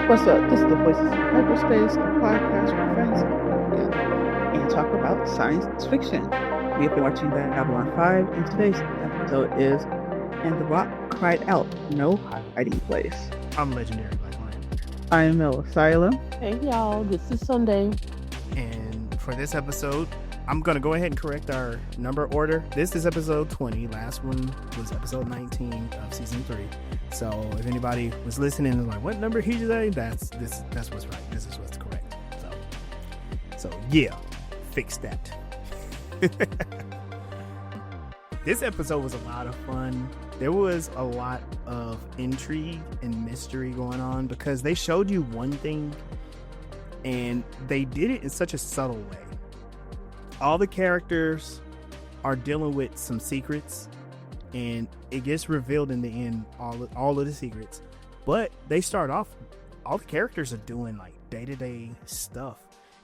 What's up? This is the Voices of Hyperspace, a podcast where friends come together and talk about science fiction. We have been watching Babylon 5, and today's episode is And the Rock Cried Out, No Hiding Place. I'm Legendary Black Lion. I am Mel Asylum. Hey y'all, this is Sunday. And for this episode, I'm going to go ahead and correct our number order. This is episode 20. Last one was episode 19 of season 3. So if anybody was listening and like, what number he say? That's what's right. This is what's correct. So yeah, fix that. This episode was a lot of fun. There was a lot of intrigue and mystery going on because they showed you one thing and they did it in such a subtle way. All the characters are dealing with some secrets and it gets revealed in the end, all of the secrets. But they start off, all the characters are doing like day-to-day stuff.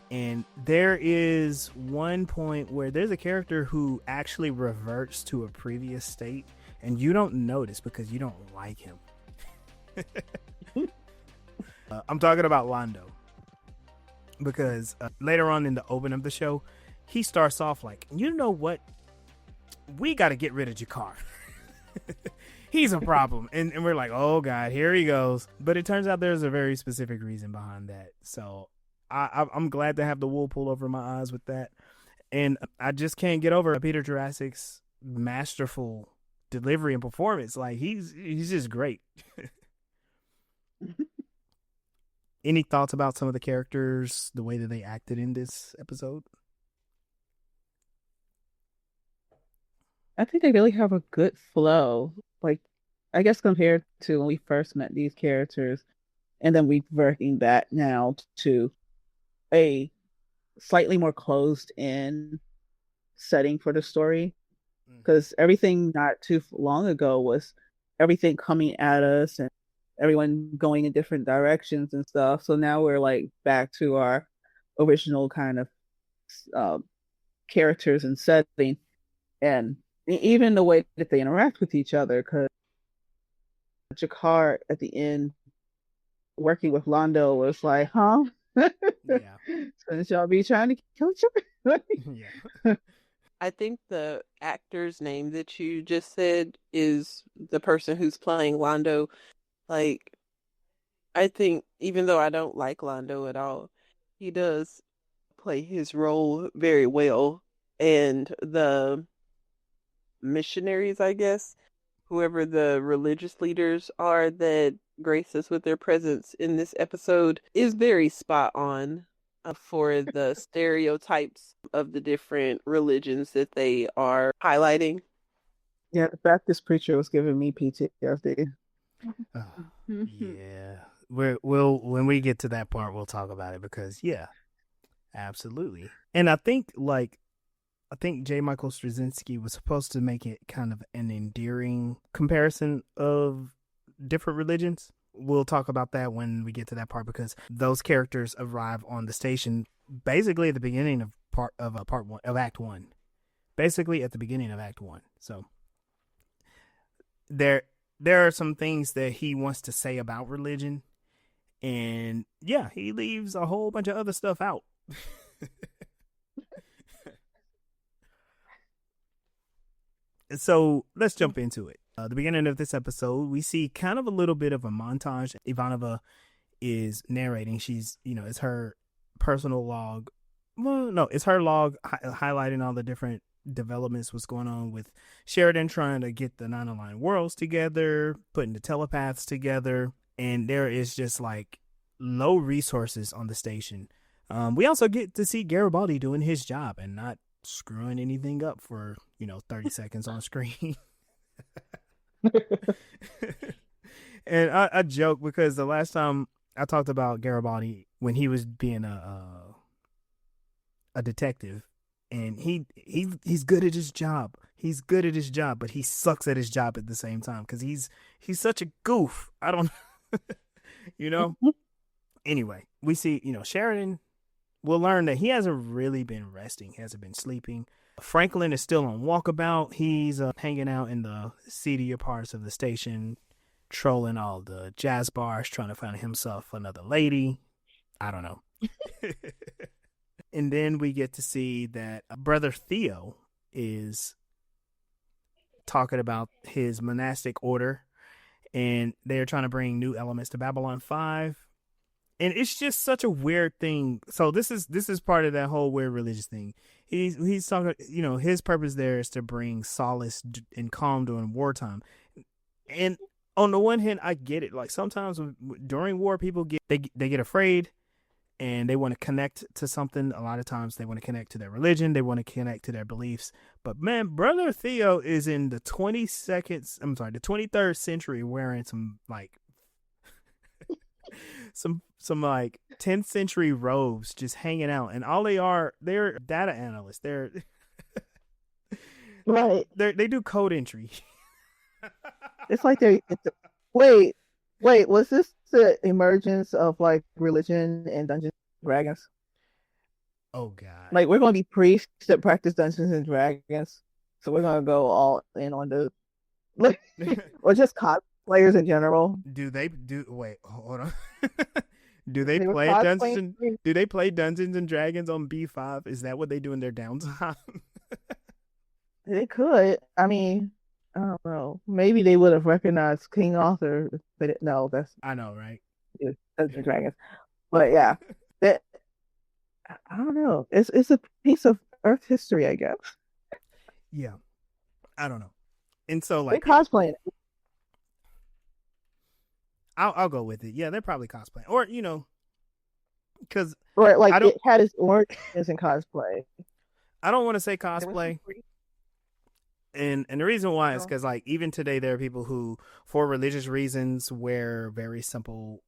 And there is one point where there's a character who actually reverts to a previous state and you don't notice because you don't like him. I'm talking about Londo. Because later on in the open of the show, he starts off like, you know what? We got to get rid of Jakar. He's a problem. And we're like, oh, God, here he goes. But it turns out there's a very specific reason behind that. So I'm glad to have the wool pulled over my eyes with that. And I just can't get over Peter Jurassic's masterful delivery and performance. Like, he's just great. Any thoughts about some of the characters, the way that they acted in this episode? I think they really have a good flow. Like, I guess compared to when we first met these characters, and then reverting that now to a slightly more closed in setting for the story. Because everything not too long ago was everything coming at us and everyone going in different directions and stuff. So now we're like back to our original kind of characters and setting, and even the way that they interact with each other. Because Jakar at the end working with Londo was like, huh? Yeah. Since y'all be trying to kill each other. Yeah. I think the actor's name that you just said is the person who's playing Londo. Like, I think even though I don't like Londo at all, he does play his role very well. And the missionaries, I guess, whoever the religious leaders are that grace us with their presence in this episode, is very spot on for the stereotypes of the different religions that they are highlighting. Yeah, the Baptist preacher was giving me PTSD. Yeah. We'll when we get to that part, we'll talk about it because, yeah, absolutely. And I think J. Michael Straczynski was supposed to make it kind of an endearing comparison of different religions. We'll talk about that when we get to that part because those characters arrive on the station basically at the beginning of Act 1. Basically at the beginning of Act 1. So there are some things that he wants to say about religion, and yeah, he leaves a whole bunch of other stuff out. So let's jump into it. The beginning of this episode, we see kind of a little bit of a montage. Ivanova is narrating. She's, it's her personal log. Well, no, it's her log highlighting all the different developments, what's going on with Sheridan trying to get the non-aligned worlds together, putting the telepaths together, and there is just like low resources on the station. We also get to see Garibaldi doing his job and not screwing anything up for 30 seconds on screen. And I joke because the last time I talked about Garibaldi when he was being a detective, and he's good at his job. He's good at his job, but he sucks at his job at the same time because he's such a goof. I don't Anyway, we see, Sheridan will learn that he hasn't really been resting. He hasn't been sleeping. Franklin is still on walkabout. He's hanging out in the seedier parts of the station, trolling all the jazz bars, trying to find himself another lady. I don't know. And then we get to see that Brother Theo is talking about his monastic order, and they're trying to bring new elements to Babylon 5. And it's just such a weird thing. So this is part of that whole weird religious thing. He's talking, his purpose there is to bring solace and calm during wartime. And on the one hand, I get it. Like sometimes during war, people get afraid, and they want to connect to something. A lot of times they want to connect to their religion. They want to connect to their beliefs. But man, Brother Theo is in the 23rd century wearing some like some like 10th century robes, just hanging out. And all they're data analysts. They're Right. they do code entry. It's like wait, was this the emergence of like religion and Dungeons and Dragons? Oh God. Like we're gonna be priests that practice Dungeons and Dragons. So we're gonna go all in on the like or just cosplayers in general. Wait, hold on. Do they They were play cosplaying. Do they play Dungeons and Dragons on B5? Is that what they do in their downtime? They could. I mean, I don't know. Maybe they would have recognized King Arthur if they didn't know that's I know, right? Dungeons and Dragons. But yeah, that I don't know. It's a piece of Earth history, I guess. Yeah. I don't know. And so They like cosplaying it. I'll go with it. Yeah, they're probably cosplaying. Or, because Or like I don't it had its origins in cosplay. I don't want to say There was cosplay. some And the reason why is girl. because like even today there are people who, for religious reasons, wear very simple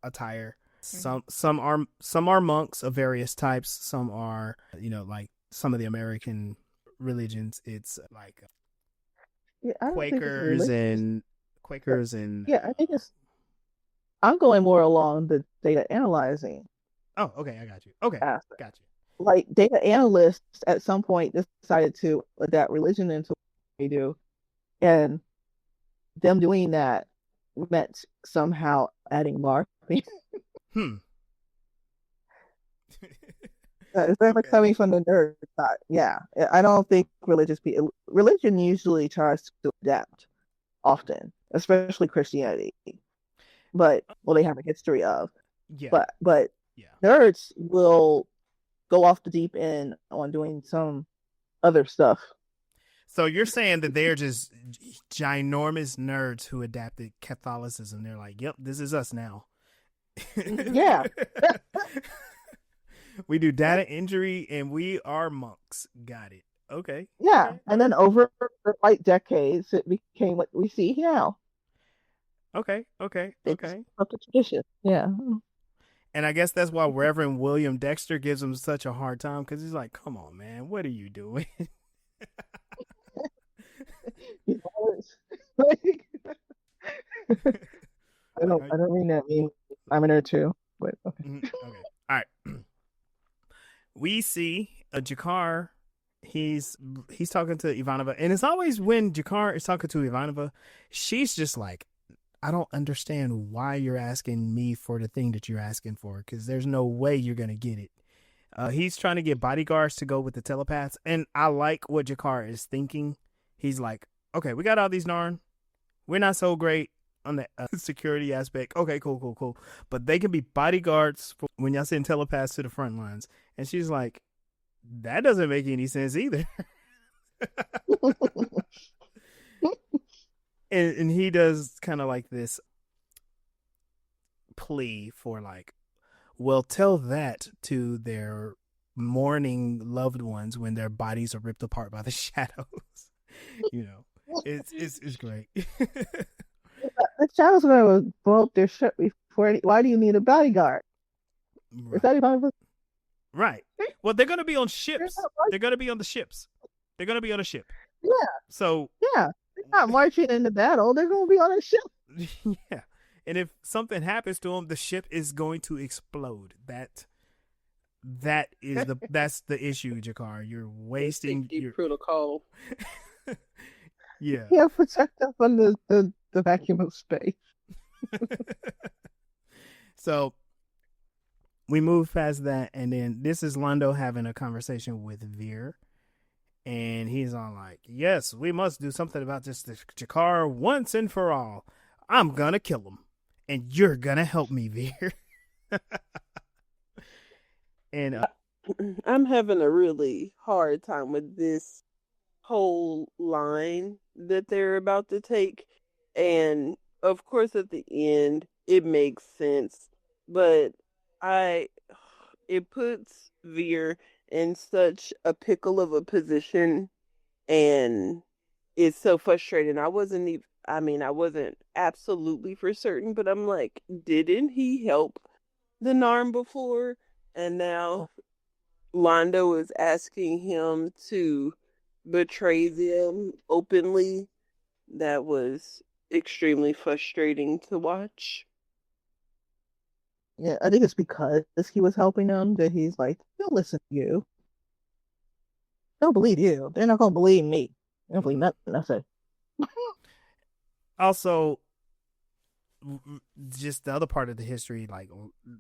attire. Some are monks of various types. Some are like some of the American religions. It's like Yeah, I don't think it's a Quakers religious. and Quakers and Yeah, I think it's. I'm going more along the data analyzing oh, okay, I got you. Okay, aspect. got you. Like data analysts at some point decided to adapt religion into what they do, and them doing that meant somehow adding marketing. Hmm. Is that Okay. coming from the nerd side? Yeah, I don't think religion usually tries to adapt often, especially Christianity. But well, they have a history of. Yeah. But Yeah. nerds will go off the deep end on doing some other stuff. So you're saying that they're just ginormous nerds who adapted Catholicism. They're like, yep, this is us now. Yeah, We do data entry and we are monks. Got it. Okay. yeah. Okay. And then over like decades, it became what we see now. Okay. Okay. It's Okay. up to tradition. Yeah. And I guess that's why Reverend William Dexter gives him such a hard time because he's like, come on, man, what are you doing? You know, like, Like, I don't mean that mean I'm a nerd too, but okay. okay. All right. We see a Jakar. He's talking to Ivanova, and it's always when Jakar is talking to Ivanova, she's just like, I don't understand why you're asking me for the thing that you're asking for, because there's no way you're gonna get it. He's trying to get bodyguards to go with the telepaths, and I like what Jakar is thinking. He's like, okay, we got all these Narn. We're not so great on the security aspect. Okay, cool. But they can be bodyguards for when y'all send telepaths to the front lines. And she's like, that doesn't make any sense either. and he does kind of like this plea for like, well, tell that to their mourning loved ones when their bodies are ripped apart by the shadows. It's great. The shadows are going to blow up their ship before. Why do you need a bodyguard? Is that even Right. Well, they're going to be on ships. They're going to be on the ships. They're going to be on a ship. Yeah. So. Yeah. They're not marching into battle. They're going to be on a ship. Yeah. And if something happens to them, the ship is going to explode. That's the issue, Jakar. You're wasting your protocol. Yeah. Yeah, protect them from the vacuum of space. So we move past that, and then this is Londo having a conversation with Veer, and he's on like, "Yes, we must do something about this Jakar once and for all. I'm gonna kill him, and you're gonna help me, Veer." And I'm having a really hard time with this whole line that they're about to take. And of course, at the end, it makes sense. But I, it puts Veer in such a pickle of a position, and it's so frustrating. I wasn't even, I mean, I wasn't absolutely for certain, but I'm like, didn't he help the Narn before? And now Londo is asking him to betray them openly. That was extremely frustrating to watch. Yeah, I think it's because he was helping them that he's like, they'll listen to you. They'll believe you. They're not gonna believe me. They don't believe nothing I say. also, just the other part of the history, like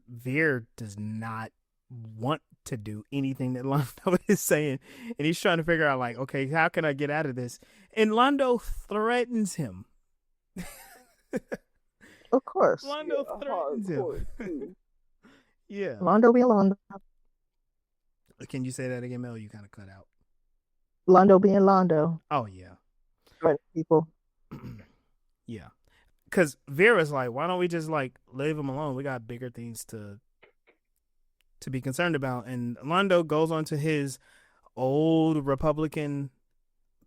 Veer does not want to do anything that Londo is saying, and he's trying to figure out like, okay, how can I get out of this? And Londo threatens him. Of course. Londo threatens him. Yeah. Londo being Londo. Can you say that again, Mel? You kind of cut out. Londo being Londo. Oh yeah. Right, people. Yeah. Because Vera's like, why don't we just like leave him alone? We got bigger things to be concerned about. And Londo goes on to his old Republican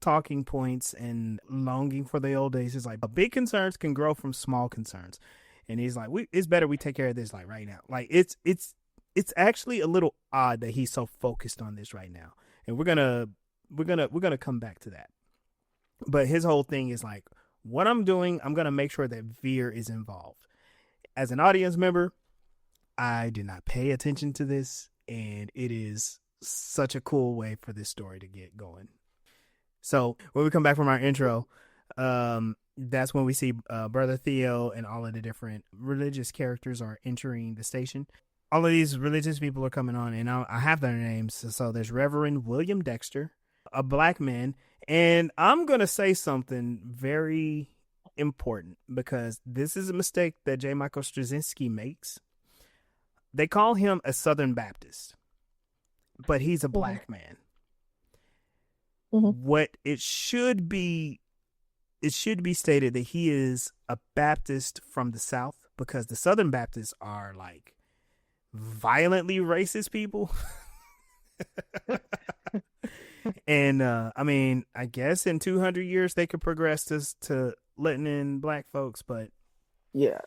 talking points and longing for the old days. He's like, big concerns can grow from small concerns. And he's like, it's better we take care of this like right now. Like it's actually a little odd that he's so focused on this right now. And we're gonna come back to that. But his whole thing is like, what I'm doing, I'm gonna make sure that Veer is involved. As an audience member, I did not pay attention to this, and it is such a cool way for this story to get going. So when we come back from our intro, that's when we see Brother Theo and all of the different religious characters are entering the station. All of these religious people are coming on, and I have their names. So there's Reverend William Dexter, a black man, and I'm going to say something very important because this is a mistake that J. Michael Straczynski makes. They call him a Southern Baptist, but he's a black man. Mm-hmm. What it should be stated that he is a Baptist from the South, because the Southern Baptists are like violently racist people. And I mean, I guess in 200 years they could progress this to letting in black folks, but yeah,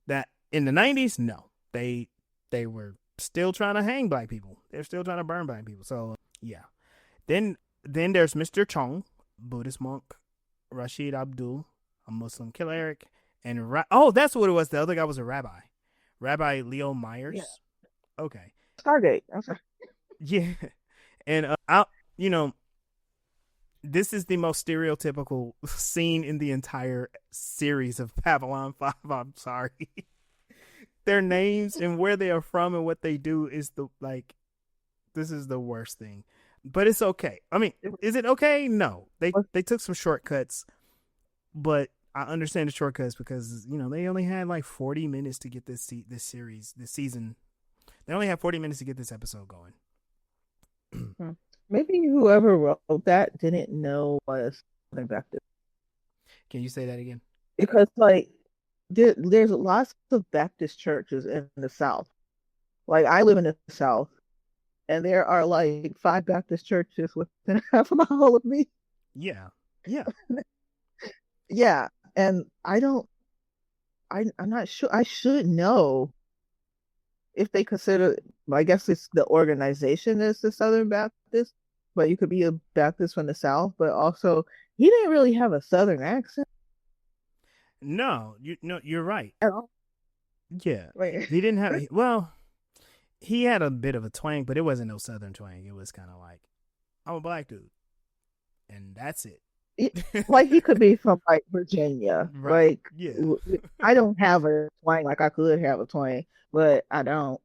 that in the 90s, no, they were still trying to hang black people. They're still trying to burn black people. So yeah. Then there's Mr. Chong, Buddhist monk, Rashid Abdul, a Muslim cleric, and that's what it was. The other guy was a rabbi, Rabbi Leo Myers. Yeah. Okay. Stargate. Yeah. And this is the most stereotypical scene in the entire series of Babylon 5. I'm sorry. Their names and where they are from and what they do is this is the worst thing. But it's okay. I mean, is it okay? No. They took some shortcuts, but I understand the shortcuts because, they only had like 40 minutes to get this season. They only had 40 minutes to get this episode going. Maybe whoever wrote that didn't know what Southern Baptist. Can you say that again? Because there's lots of Baptist churches in the South. Like I live in the South, and there are like 5 Baptist churches within half a mile of me. Yeah. Yeah, and I'm not sure. I should know if they consider. I guess it's the organization is the Southern Baptist, but you could be a Baptist from the South. But also, he didn't really have a Southern accent. No, you're right. At all. Yeah, he didn't have. Well, he had a bit of a twang, but it wasn't no Southern twang. It was kind of like, I'm a black dude, and that's it. like he could be from like Virginia. Right. Like Yeah. I don't have a twang like I could have a twang, but I don't.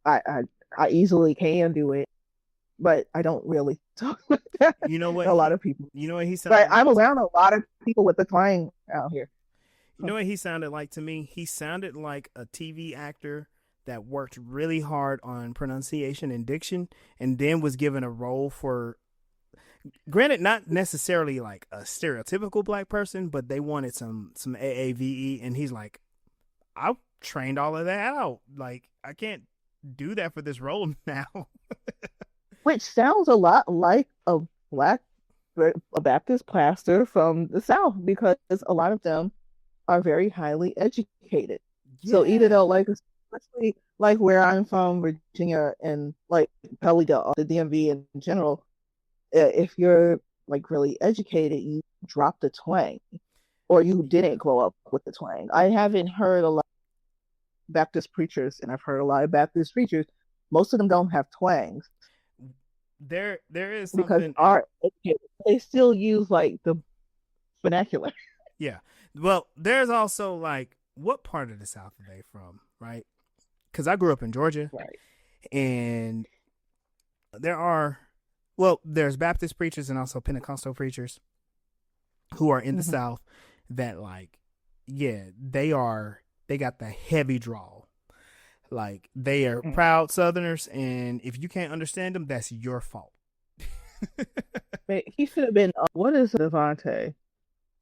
I I, I easily can do it, but I don't really talk like that. You know what A lot he of people, you know what he but sounded I'm like to around a lot of people with the twang out here. You know what he sounded like to me? He sounded like a TV actor that worked really hard on pronunciation and diction and then was given a role for, granted, not necessarily like a stereotypical black person, but they wanted some AAVE, and he's like, I trained all of that out. Like, I can't do that for this role now. Which sounds a lot like black a Baptist pastor from the South because a lot of them are very highly educated. So even Yeah. though like especially like where I'm from, Virginia and like probably the DMV in general, if you're like really educated, you drop the twang or you didn't grow up with the twang. I haven't heard a lot of Baptist preachers and I've heard a lot of Baptist preachers. Most of them don't have twangs There is because something. are educated. They still use like the vernacular. Yeah. Well, there's also like, what part of the South are they from, right? Because I grew up in Georgia, Right. and there are, well, there's Baptist preachers and also Pentecostal preachers who are in the Mm-hmm. South that, like, yeah, they got the heavy drawl. Like, they are Mm. proud Southerners, and if you can't understand them, that's your fault. He should have been. What is Devontae?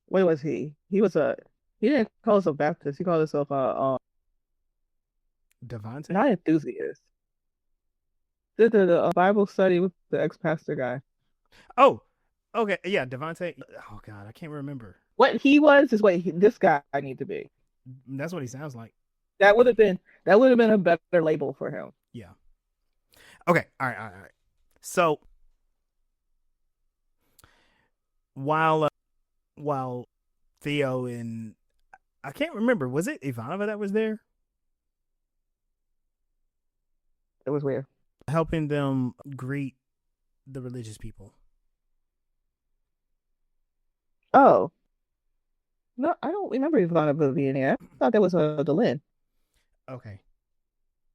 What was he? He didn't call himself Baptist. He called himself Devontae? not enthusiast. Did the Bible study with the ex pastor guy. Oh, okay. Yeah, Devontae. Oh, God, I can't remember. What he was is what this guy I need to be. That's what he sounds like. That would have been a better label for him. Yeah. Okay. All right. All right. All right. So while Theo and I can't remember, was it Ivanova that was there It was weird. helping them greet the religious people? Oh no, I don't remember Ivana being there. I thought that was Delin. Okay.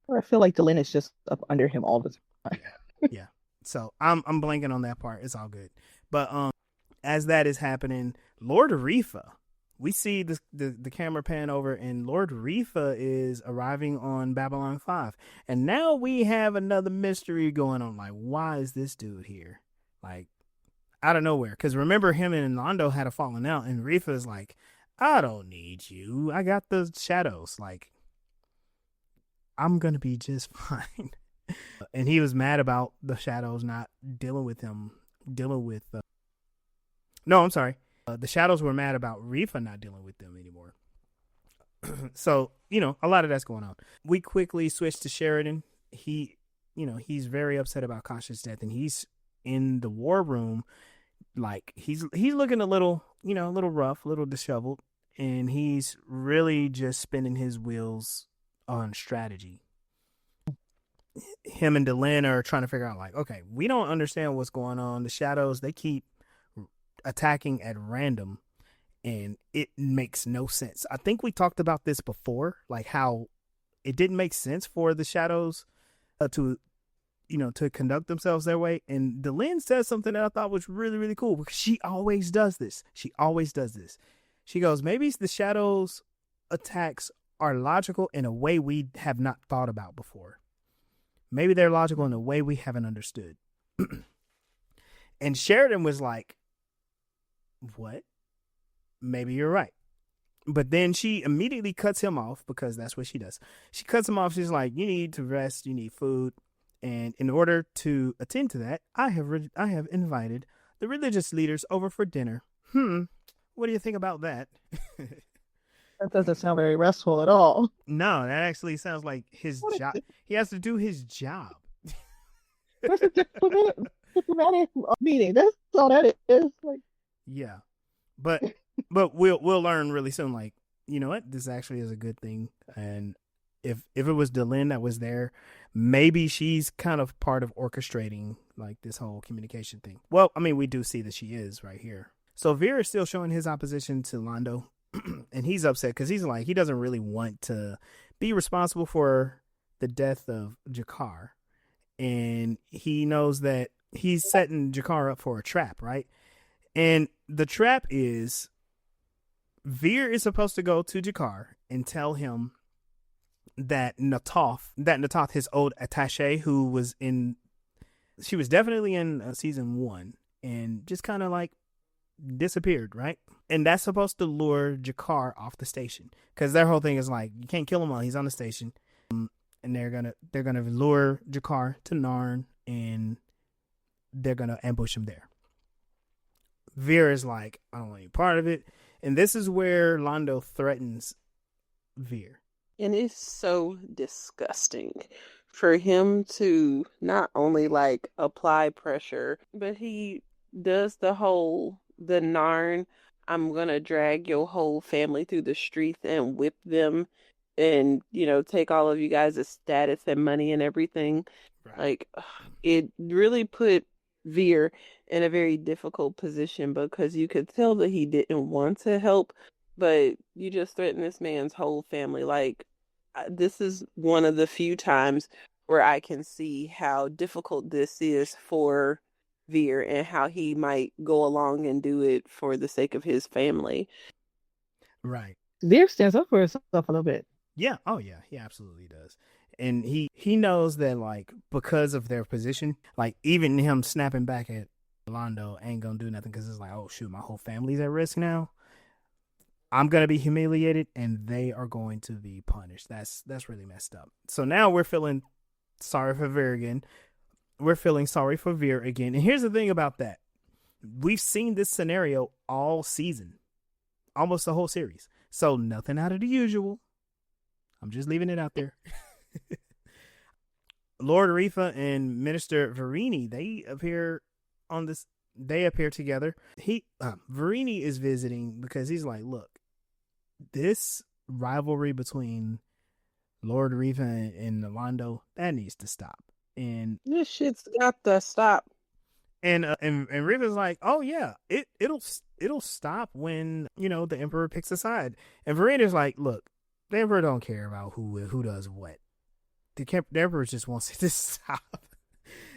Or I feel like Delin is just up under him all the time. Yeah. Yeah. So I'm blanking on that part. It's all good. But as that is happening, Lord Rifa, we see the camera pan over, and Lord Rifa is arriving on Babylon 5. And now we have another mystery going on. Like, why is this dude here? Like, out of nowhere. Because remember, him and Londo had a falling out, and Rifa is like, I don't need you. I got the shadows. Like, I'm going to be just fine. And he was mad about the shadows not dealing with him, dealing with. No, I'm sorry. The shadows were mad about Rifa not dealing with them anymore. So, a lot of that's going on. We quickly switch to Sheridan. He's very upset about Kasha's death, and he's in the war room. Like, he's looking a little rough, a little disheveled, and he's really just spinning his wheels on strategy. Him and Delin are trying to figure out, like, okay, we don't understand what's going on. The shadows, they keep attacking at random, and it makes no sense. I think we talked about this before, like how it didn't make sense for the shadows to conduct themselves their way. And Delin says something that I thought was really, really cool, because she always does this. She goes, maybe the shadows attacks are logical in a way we have not thought about before. Maybe they're logical in a way we haven't understood. And Sheridan was like, what? Maybe you're right. But then she immediately cuts him off, because that's what she does. She cuts him off. She's like, you need to rest. You need food. And in order to attend to that, I have invited the religious leaders over for dinner. What do you think about that? That doesn't sound very restful at all. No, that actually sounds like his What job. is He has to do his job. That's a diplomatic meeting. That's all that is. Like, Yeah. But we'll learn really soon, like, you know what, this actually is a good thing. And if it was Delin that was there, maybe she's kind of part of orchestrating like this whole communication thing. Well, I mean, we do see that she is right here. So Veer is still showing his opposition to Londo, and he's upset because he's like, he doesn't really want to be responsible for the death of Jakar. And he knows that he's setting Jakar up for a trap, right? And the trap is Veer is supposed to go to Jakar and tell him that Natoth, his old attaché, who was in, she was definitely in season 1 and just kind of like disappeared, right? And that's supposed to lure Jakar off the station, because their whole thing is like, you can't kill him while he's on the station. And they're gonna lure Jakar to Narn, and they're gonna ambush him there. Veer is like, I don't want any part of it. And this is where Londo threatens Veer. And it's so disgusting for him to not only like apply pressure, but he does the Narn, I'm gonna drag your whole family through the streets and whip them and, take all of you guys' status and money and everything. Right. Like, it really put Veer in a very difficult position, because you could tell that he didn't want to help, but you just threaten this man's whole family. Like, this is one of the few times where I can see how difficult this is for Veer and how he might go along and do it for the sake of his family. Right. Veer stands up for himself a little bit. Yeah. Oh, yeah. He absolutely does. And he knows that, like, because of their position, like, even him snapping back at Londo ain't gonna do nothing, because it's like, oh, shoot, my whole family's at risk now. I'm gonna be humiliated, and they are going to be punished. That's really messed up. So now we're feeling sorry for Veer again. We're feeling sorry for Veer again. And here's the thing about that. We've seen this scenario all season, almost the whole series. So nothing out of the usual. I'm just leaving it out there. Lord Rifa and Minister Verini, they appear together. Verini is visiting because he's like, look, this rivalry between Lord Rifa and Londo, that needs to stop. And this shit's got to stop. And Rifa's like, oh yeah, it'll stop when, the Emperor picks a side. And Verina's like, look, the Emperor don't care about who does what. The Emperor just wants it to stop.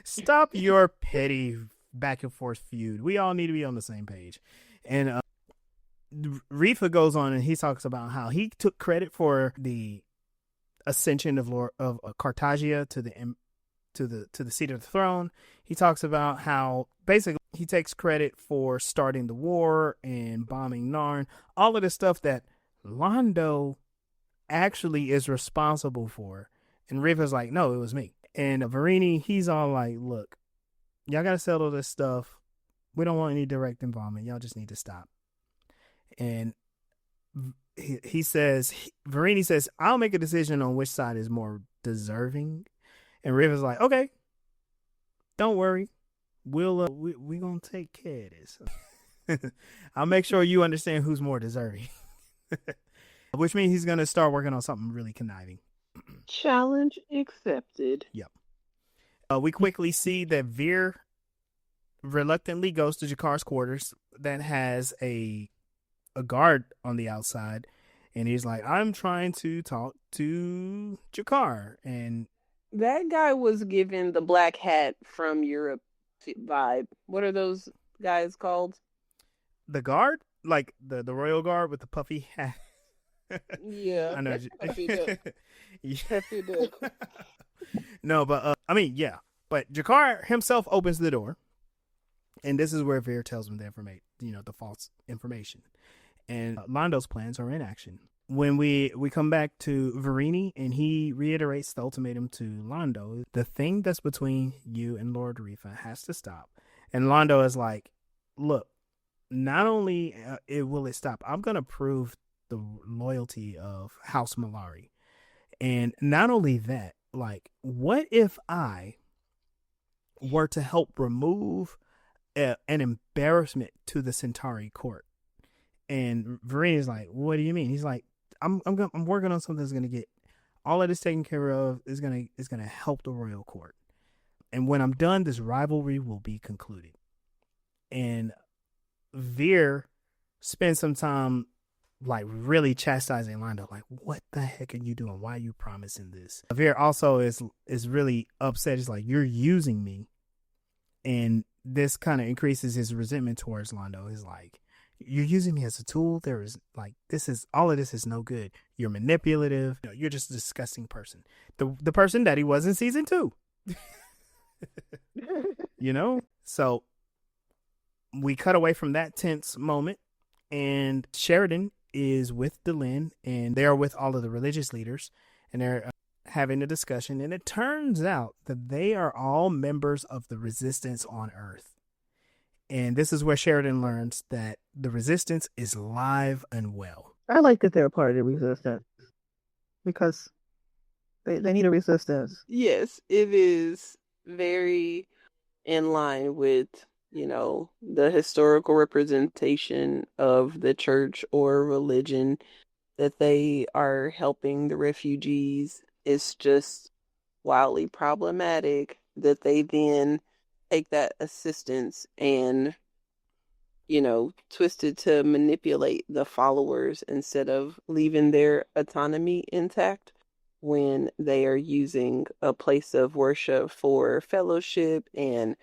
Stop your petty back and forth feud. We all need to be on the same page. And Rifa goes on and he talks about how he took credit for the ascension of Cartagia to the seat of the throne. He talks about how basically he takes credit for starting the war and bombing Narn, all of the stuff that Londo actually is responsible for. And Rifa's like, no, it was me. And Verini, he's all like, look, y'all gotta settle this stuff. We don't want any direct involvement. Y'all just need to stop. And Verini says, I'll make a decision on which side is more deserving. And Rifa's like, okay, don't worry. We gonna take care of this. I'll make sure you understand who's more deserving. Which means he's gonna start working on something really conniving. Challenge accepted. Yep. We quickly see that Veer reluctantly goes to Jakar's quarters that has a guard on the outside, and he's like, I'm trying to talk to Jakar. And that guy was given the black hat from Europe vibe. What are those guys called? The guard? Like the royal guard with the puffy hat? Yeah. I know. Puffy duck. Puffy duck. No, but yeah. But Jakar himself opens the door, and this is where Veer tells him the false information. And Londo's plans are in action. When we come back to Verini, and he reiterates the ultimatum to Londo, the thing that's between you and Lord Rifa has to stop. And Londo is like, look, not only will it stop, I'm going to prove the loyalty of House Malari. And not only that, like, what if I were to help remove an embarrassment to the Centauri court? And Verini's like, what do you mean? He's like, I'm working on something that's gonna get all of this taken care of. Is gonna help the royal court. And when I'm done, this rivalry will be concluded. And Veer spends some time like really chastising Londo, like, what the heck are you doing? Why are you promising this? Veer also is really upset. He's like, you're using me. And this kind of increases his resentment towards Londo. He's like, you're using me as a tool. There is like, this is all of this is no good. You're manipulative. You know, you're just a disgusting person. The person that he was in season 2. You know? So we cut away from that tense moment, and Sheridan is with Delenn, and they are with all of the religious leaders, and they're having a discussion, and it turns out that they are all members of the resistance on Earth. And this is where Sheridan learns that the resistance is live and well. I like that they're a part of the resistance because they need a resistance. Yes, it is very in line with, the historical representation of the church or religion that they are helping the refugees. It's just wildly problematic that they then take that assistance and, twist it to manipulate the followers instead of leaving their autonomy intact when they are using a place of worship for fellowship and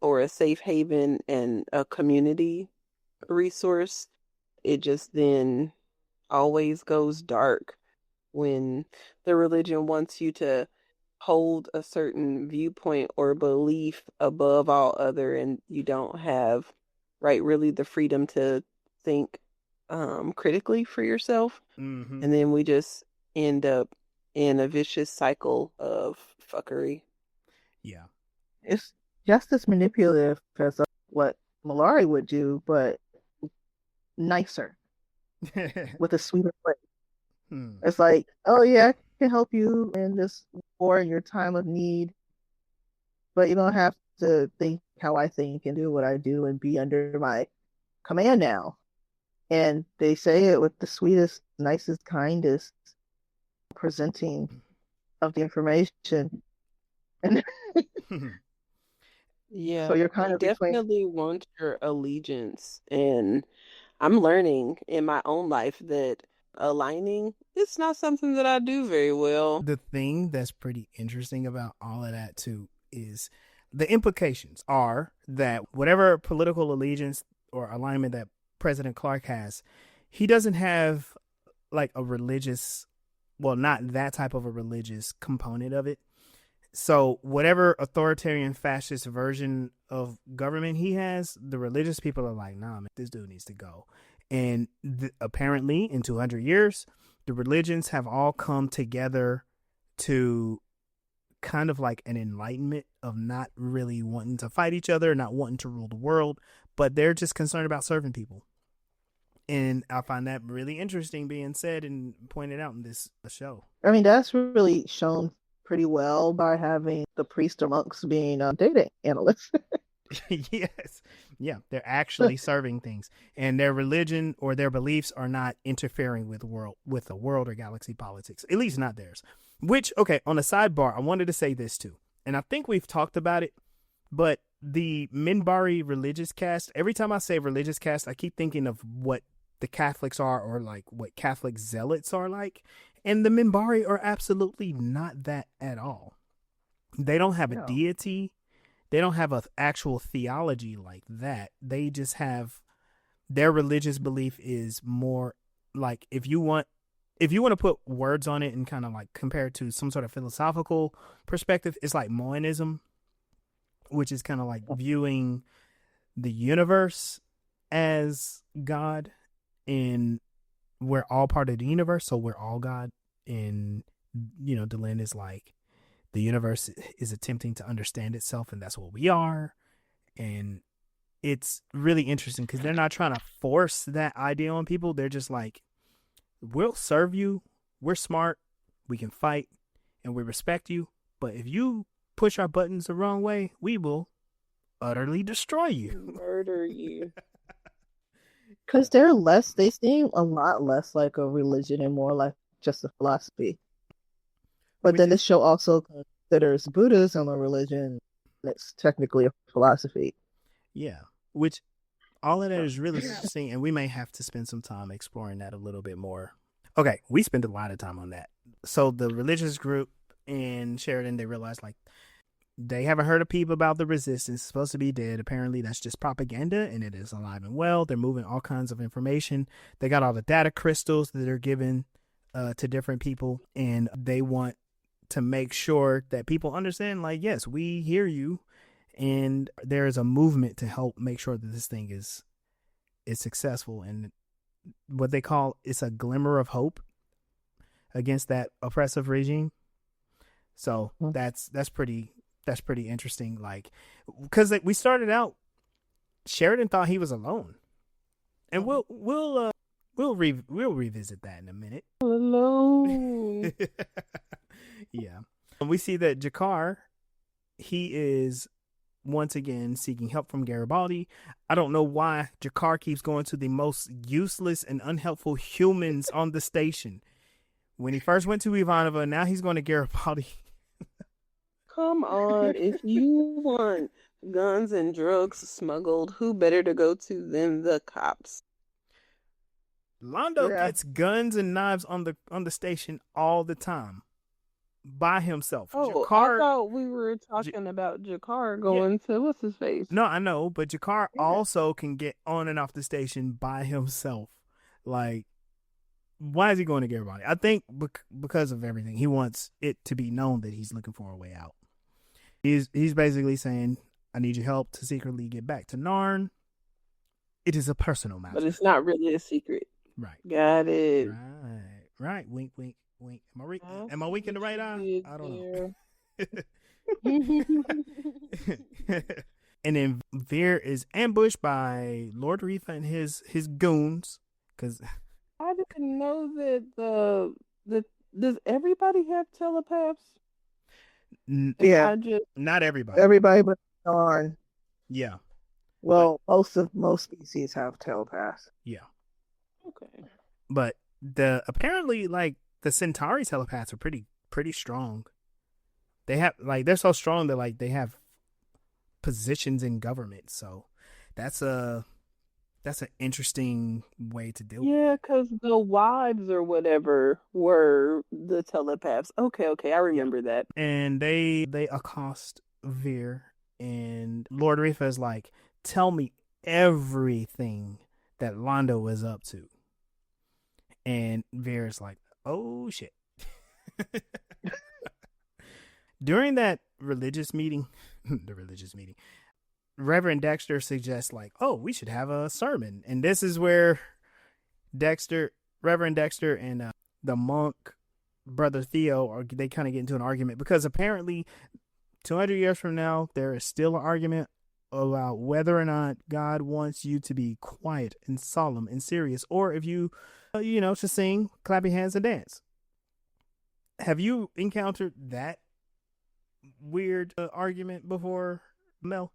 or a safe haven and a community resource. It just then always goes dark when the religion wants you to hold a certain viewpoint or belief above all other, and you don't have, right, really the freedom to think critically for yourself. Mm-hmm. And then we just end up in a vicious cycle of fuckery. Yeah. It's just as manipulative as what Malari would do, but nicer with a sweeter way. It's like, oh yeah, I can help you in this war in your time of need, but you don't have to think how I think and do what I do and be under my command now. And they say it with the sweetest, nicest, kindest presenting of the information. And yeah, so you're kind of definitely want your allegiance. And I'm learning in my own life that aligning, it's not something that I do very well. The thing that's pretty interesting about all of that too is the implications are that whatever political allegiance or alignment that President Clark has, he doesn't have like a religious, well, not that type of a religious component of it. So whatever authoritarian fascist version of government he has, the religious people are like, nah, man, this dude needs to go. And apparently in 200 years, the religions have all come together to kind of like an enlightenment of not really wanting to fight each other, not wanting to rule the world, but they're just concerned about serving people. And I find that really interesting being said and pointed out in this show. I mean, that's really shown pretty well by having the priests or monks being data analysts. Yes. Yeah, they're actually serving things, and their religion or their beliefs are not interfering with the world or galaxy politics, at least not theirs. Which, okay, on a sidebar, I wanted to say this too, and I think we've talked about it, but the Minbari religious caste, every time I say religious caste, I keep thinking of what the Catholics are, or like what Catholic zealots are like, and the Minbari are absolutely not that at all. They don't have a deity. They don't have an actual theology like that. They just have their religious belief is more like, if you want to put words on it and kind of like compare it to some sort of philosophical perspective, it's like Monism, which is kind of like viewing the universe as God, and we're all part of the universe, so we're all God. And Delenn is like, the universe is attempting to understand itself, and that's what we are. And it's really interesting because they're not trying to force that idea on people. They're just like, we'll serve you. We're smart. We can fight, and we respect you. But if you push our buttons the wrong way, we will utterly destroy you. Murder you. Because they seem a lot less like a religion and more like just a philosophy. But then this show also considers Buddhism a religion. It's technically a philosophy. Yeah, which all of that is really interesting, and we may have to spend some time exploring that a little bit more. Okay, we spent a lot of time on that. So the religious group in Sheridan, they realized like they haven't heard a peep about the resistance. It's supposed to be dead. Apparently, that's just propaganda, and it is alive and well. They're moving all kinds of information. They got all the data crystals that are given to different people, and they want to make sure that people understand, like, yes, we hear you, and there is a movement to help make sure that this thing is successful, and what they call it's a glimmer of hope against that oppressive regime. So that's pretty interesting. Like, because we started out, Sheridan thought he was alone, and we'll revisit that in a minute. Alone. Yeah, and we see that Jakar, he is once again seeking help from Garibaldi. I don't know why Jakar keeps going to the most useless and unhelpful humans on the station. When he first went to Ivanova, now he's going to Garibaldi. Come on, if you want guns and drugs smuggled, who better to go to than the cops? Londo gets guns and knives on the station all the time by himself. Oh, Jakar, I thought we were talking about Jakar going to what's his face. No, I know, but Jakar also can get on and off the station by himself. Like, why is he going to Garibaldi? I think because of everything. He wants it to be known that he's looking for a way out. He's basically saying, I need your help to secretly get back to Narn. It is a personal matter. But it's not really a secret. Right. Got it. Right. Wink, wink, wink. Am I winking the right eye? I don't know. And then Veer is ambushed by Lord Reefa and his goons. Because I didn't know that does everybody have telepaths? Yeah, not everybody. Everybody but Narn. Yeah. Well, most species have telepaths. Yeah. Okay. But apparently like the Centauri telepaths are pretty strong. They have they're so strong that like they have positions in government. So that's an interesting way to deal with it. Yeah, because the wives or whatever were the telepaths. Okay, I remember that. And they accost Veer, and Lord Reefa is like, tell me everything that Londo was up to. And Veer is like, oh shit. During that religious meeting, Reverend Dexter suggests like, oh, we should have a sermon. And this is where Reverend Dexter and the monk, Brother Theo, they kind of get into an argument because apparently 200 years from now, there is still an argument about whether or not God wants you to be quiet and solemn and serious, or if you, to sing, clap your hands and dance. Have you encountered that weird argument before, Mel?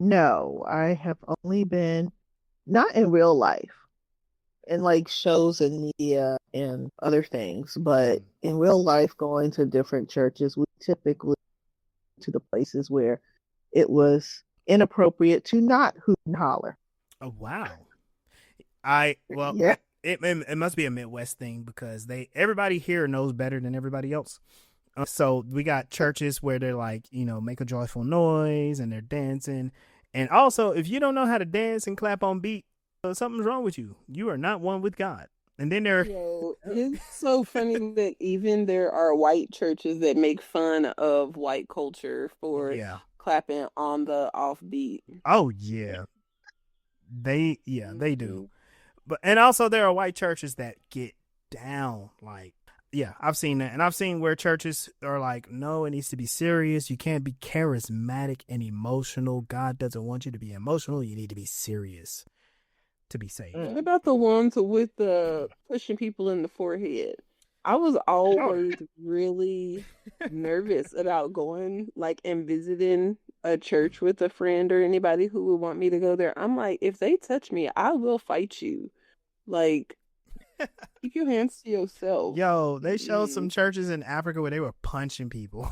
No, I have only been not in real life, in like shows and media and other things, but in real life, going to different churches, we typically to the places where it was inappropriate to not hoot and holler. Oh wow! It must be a Midwest thing because everybody here knows better than everybody else. So we got churches where they're like, make a joyful noise and they're dancing. And also, if you don't know how to dance and clap on beat, something's wrong with you. You are not one with God. And then it's so funny that even there are white churches that make fun of white culture for clapping on the offbeat. Oh yeah. They do. And also there are white churches that get down like, yeah, I've seen that. And I've seen where churches are like, no, it needs to be serious. You can't be charismatic and emotional. God doesn't want you to be emotional. You need to be serious to be saved. What about the ones with the pushing people in the forehead? I was always really nervous about going and visiting a church with a friend or anybody who would want me to go there. I'm like, if they touch me, I will fight you. Keep your hands to yourself. Yo, they showed some churches in Africa where they were punching people.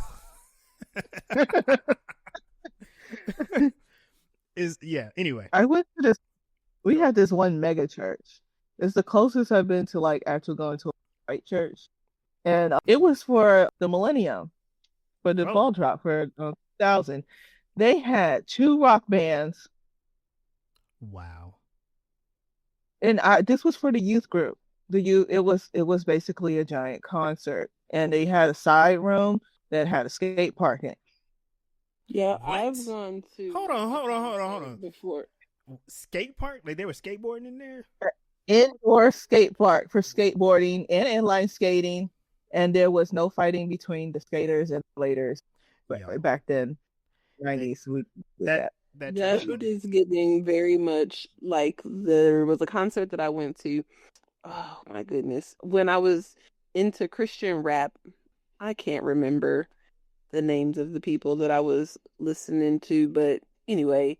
Anyway. I went to this. We Go ahead. had this one mega church. It's the closest I've been to like actually going to a white church, and it was for the millennium, for the Oh, ball drop for 2000. They had two rock bands, wow. and this was for the youth group. The youth, it was basically a giant concert, and they had a side room that had a skate park in it. Yeah, I've What? gone Hold to on, a hold on, hold on, hold concert on. before. Skate park? Like they were skateboarding in there? Indoor skate park for skateboarding and inline skating, and there was no fighting between the skaters and the bladers. But Yo, back then, they 90s, we did that that. that That tradition. is getting very much like there was a concert that I went to. Oh my goodness. When I was into Christian rap, I can't remember the names of the people that I was listening to, but anyway,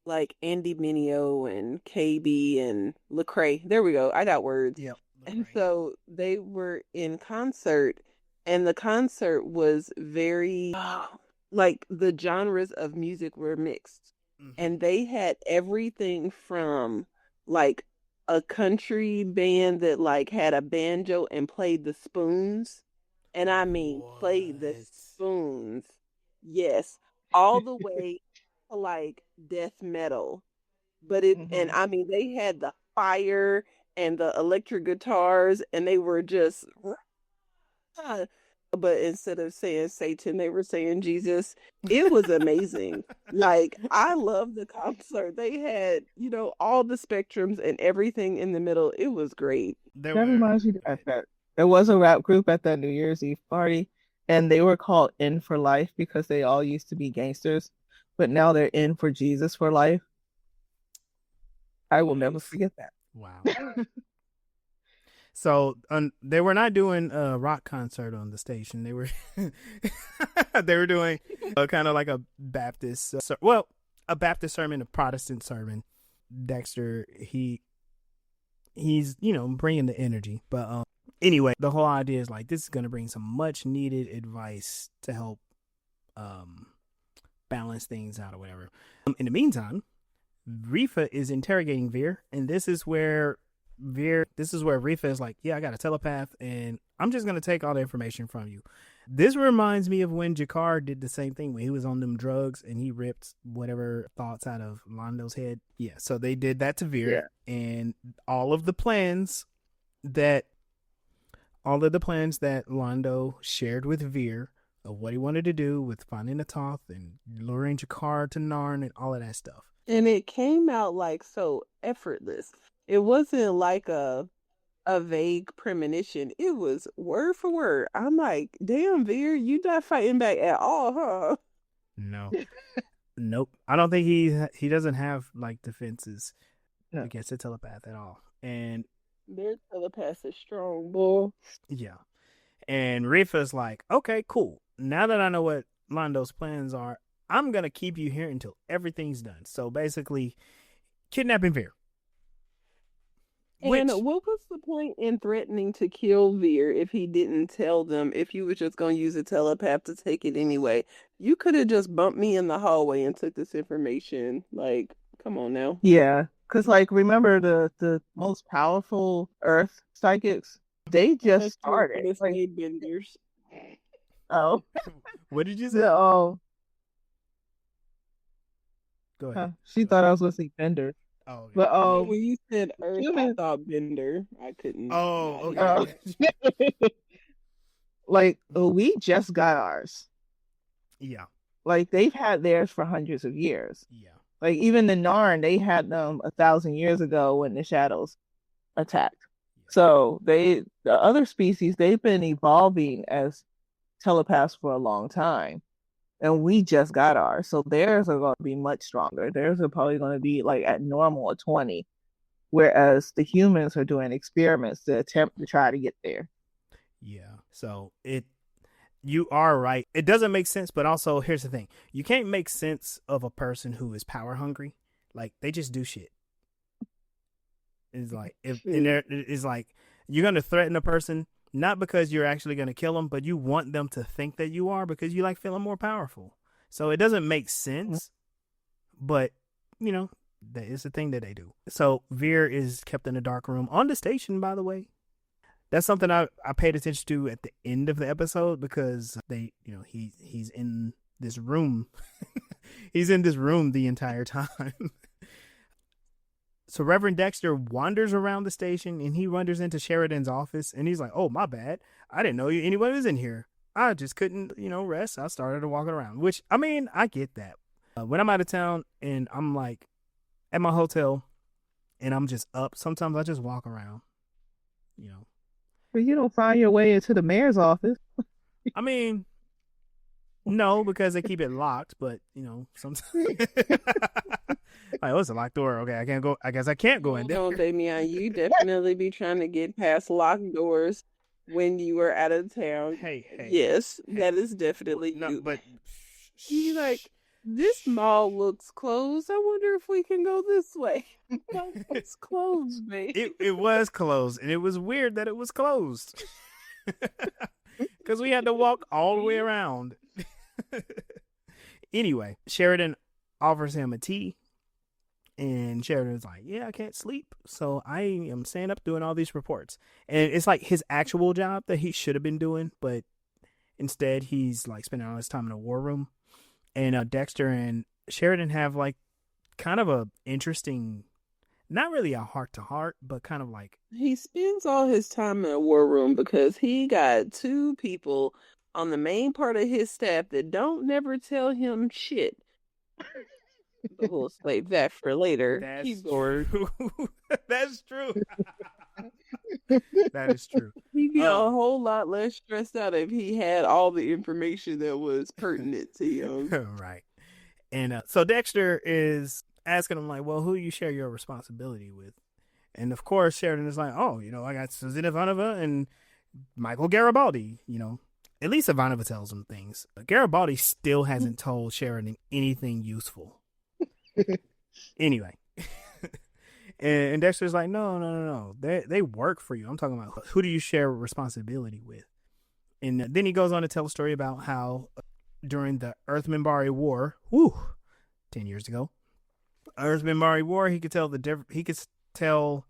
like Andy Mineo and KB and Lecrae. There we go. I got words. Yep, And Lecrae. so they were in concert, and the concert was very like the genres of music were mixed. Mm-hmm. And they had everything from like a country band that like had a banjo and played the spoons, and I mean played the What? spoons. Yes, all the way to like death metal. But it, and Hmm. I mean, they had the fire and the electric guitars, and they were just, ah, but instead of saying Satan, they were saying Jesus. It was amazing. Like, I love the concert. They had, all the spectrums and everything in the middle. It was great. There That were. reminds me Go that, ahead. that there was a rap group at that New Year's Eve party, and they were called In for Life because they all used to be gangsters, but now they're in for Jesus for life. I will never Nice. forget that. Wow. So they were not doing a rock concert on the station. They were they were doing kind of like a Baptist, a Baptist sermon, a Protestant sermon. Dexter, he's bringing the energy, but anyway, the whole idea is like this is gonna bring some much needed advice to help um balance things out or whatever. In the meantime, Rifa is interrogating Veer, and this is where Rifa is like, yeah, I got a telepath, and I'm just gonna take all the information from you. This reminds me of when Jakar did the same thing when he was on them drugs and he ripped whatever thoughts out of Londo's head. Yeah, so they did that to Veer, Yeah. and all of the plans that Londo shared with Veer of what he wanted to do with finding the Toth and luring Jakar to Narn and all of that stuff. And it came out like so effortless. It wasn't like a vague premonition. It was word for word. I'm like, damn, Veer, you not fighting back at all, huh? No, nope. I don't think he doesn't have like defenses No. against a telepath at all. And Their telepath is strong, boy. yeah, and Rifa's like, okay, cool. Now that I know what Londo's plans are, I'm gonna keep you here until everything's done. So basically, kidnapping Veer. And Which what was the point in threatening to kill Veer if he didn't tell them, if you were just going to use a telepath to take it anyway? You could have just bumped me in the hallway and took this information. Like, come on now. Yeah, because like remember the most powerful Earth psychics, they I just thought you were started. going to Like, say benders. oh, what did you say? the, oh, Go ahead. huh. She thought I was going to say Bender, Oh, okay. but No, when you said Earth, I humans, thought bender. I couldn't Oh, not hear okay. oh, it. like we just got ours. Yeah, Like they've had theirs for hundreds of years. yeah, Like even the Narn, they had them 1,000 years ago when the shadows attacked. yeah. So the other species, they've been evolving as telepaths for a long time. And we just got ours. So theirs are going to be much stronger. Theirs are probably going to be like at normal a 20, whereas the humans are doing experiments to attempt to try to get there. Yeah. So you are right. It doesn't make sense, but also here's the thing: you can't make sense of a person who is power hungry. Like they just do shit. It's like if and True. there is like you're gonna threaten a person not because you're actually gonna kill them, but you want them to think that you are because you like feeling more powerful. So it doesn't make sense, but you know, that is the thing that they do. So Veer is kept in a dark room on the station, by the way. That's something I paid attention to at the end of the episode because he's in this room. He's in this room the entire time. So Reverend Dexter wanders around the station and he wanders into Sheridan's office and he's like, "Oh, my bad. I didn't know anyone was in here. I just couldn't, rest. I started walking around." Which, I mean, I get that. When I'm out of town and I'm like at my hotel and I'm just up, sometimes I just walk around, you know. But you don't find your way into the mayor's office. I mean, no, because they keep it locked, but, sometimes. Like, oh, it's a locked door. Okay, I can't go. I guess I can't go in there. No, Damian, you definitely be trying to get past locked doors when you were out of town. Hey. Yes, that is definitely no, you. But he's like, this mall looks closed. I wonder if we can go this way. It's closed, babe. It was closed, and it was weird that it was closed. Because we had to walk all the way around. Anyway, Sheridan offers him a tea. And Sheridan's like, "Yeah, I can't sleep, so I am staying up doing all these reports." And it's like his actual job that he should have been doing, but instead he's like spending all his time in a war room. And Dexter and Sheridan have like kind of a interesting, not really a heart-to-heart, but kind of like... He spends all his time in a war room because he got two people on the main part of his staff that don't never tell him shit. We'll save that for later. That's true. That's true. That is true. He'd be a whole lot less stressed out if he had all the information that was pertinent to him. Right. And so Dexter is asking him, like, "Well, who you share your responsibility with?" And of course, Sheridan is like, "Oh, I got Susan Ivanova and Michael Garibaldi, At least Ivanova tells him things. But Garibaldi still hasn't told Sheridan anything useful. Anyway. And Dexter's like, no. They work for you. I'm talking about who do you share responsibility with? And then he goes on to tell a story about how during the Earth-Minbari War, 10 years ago, Earth-Minbari War, he could tell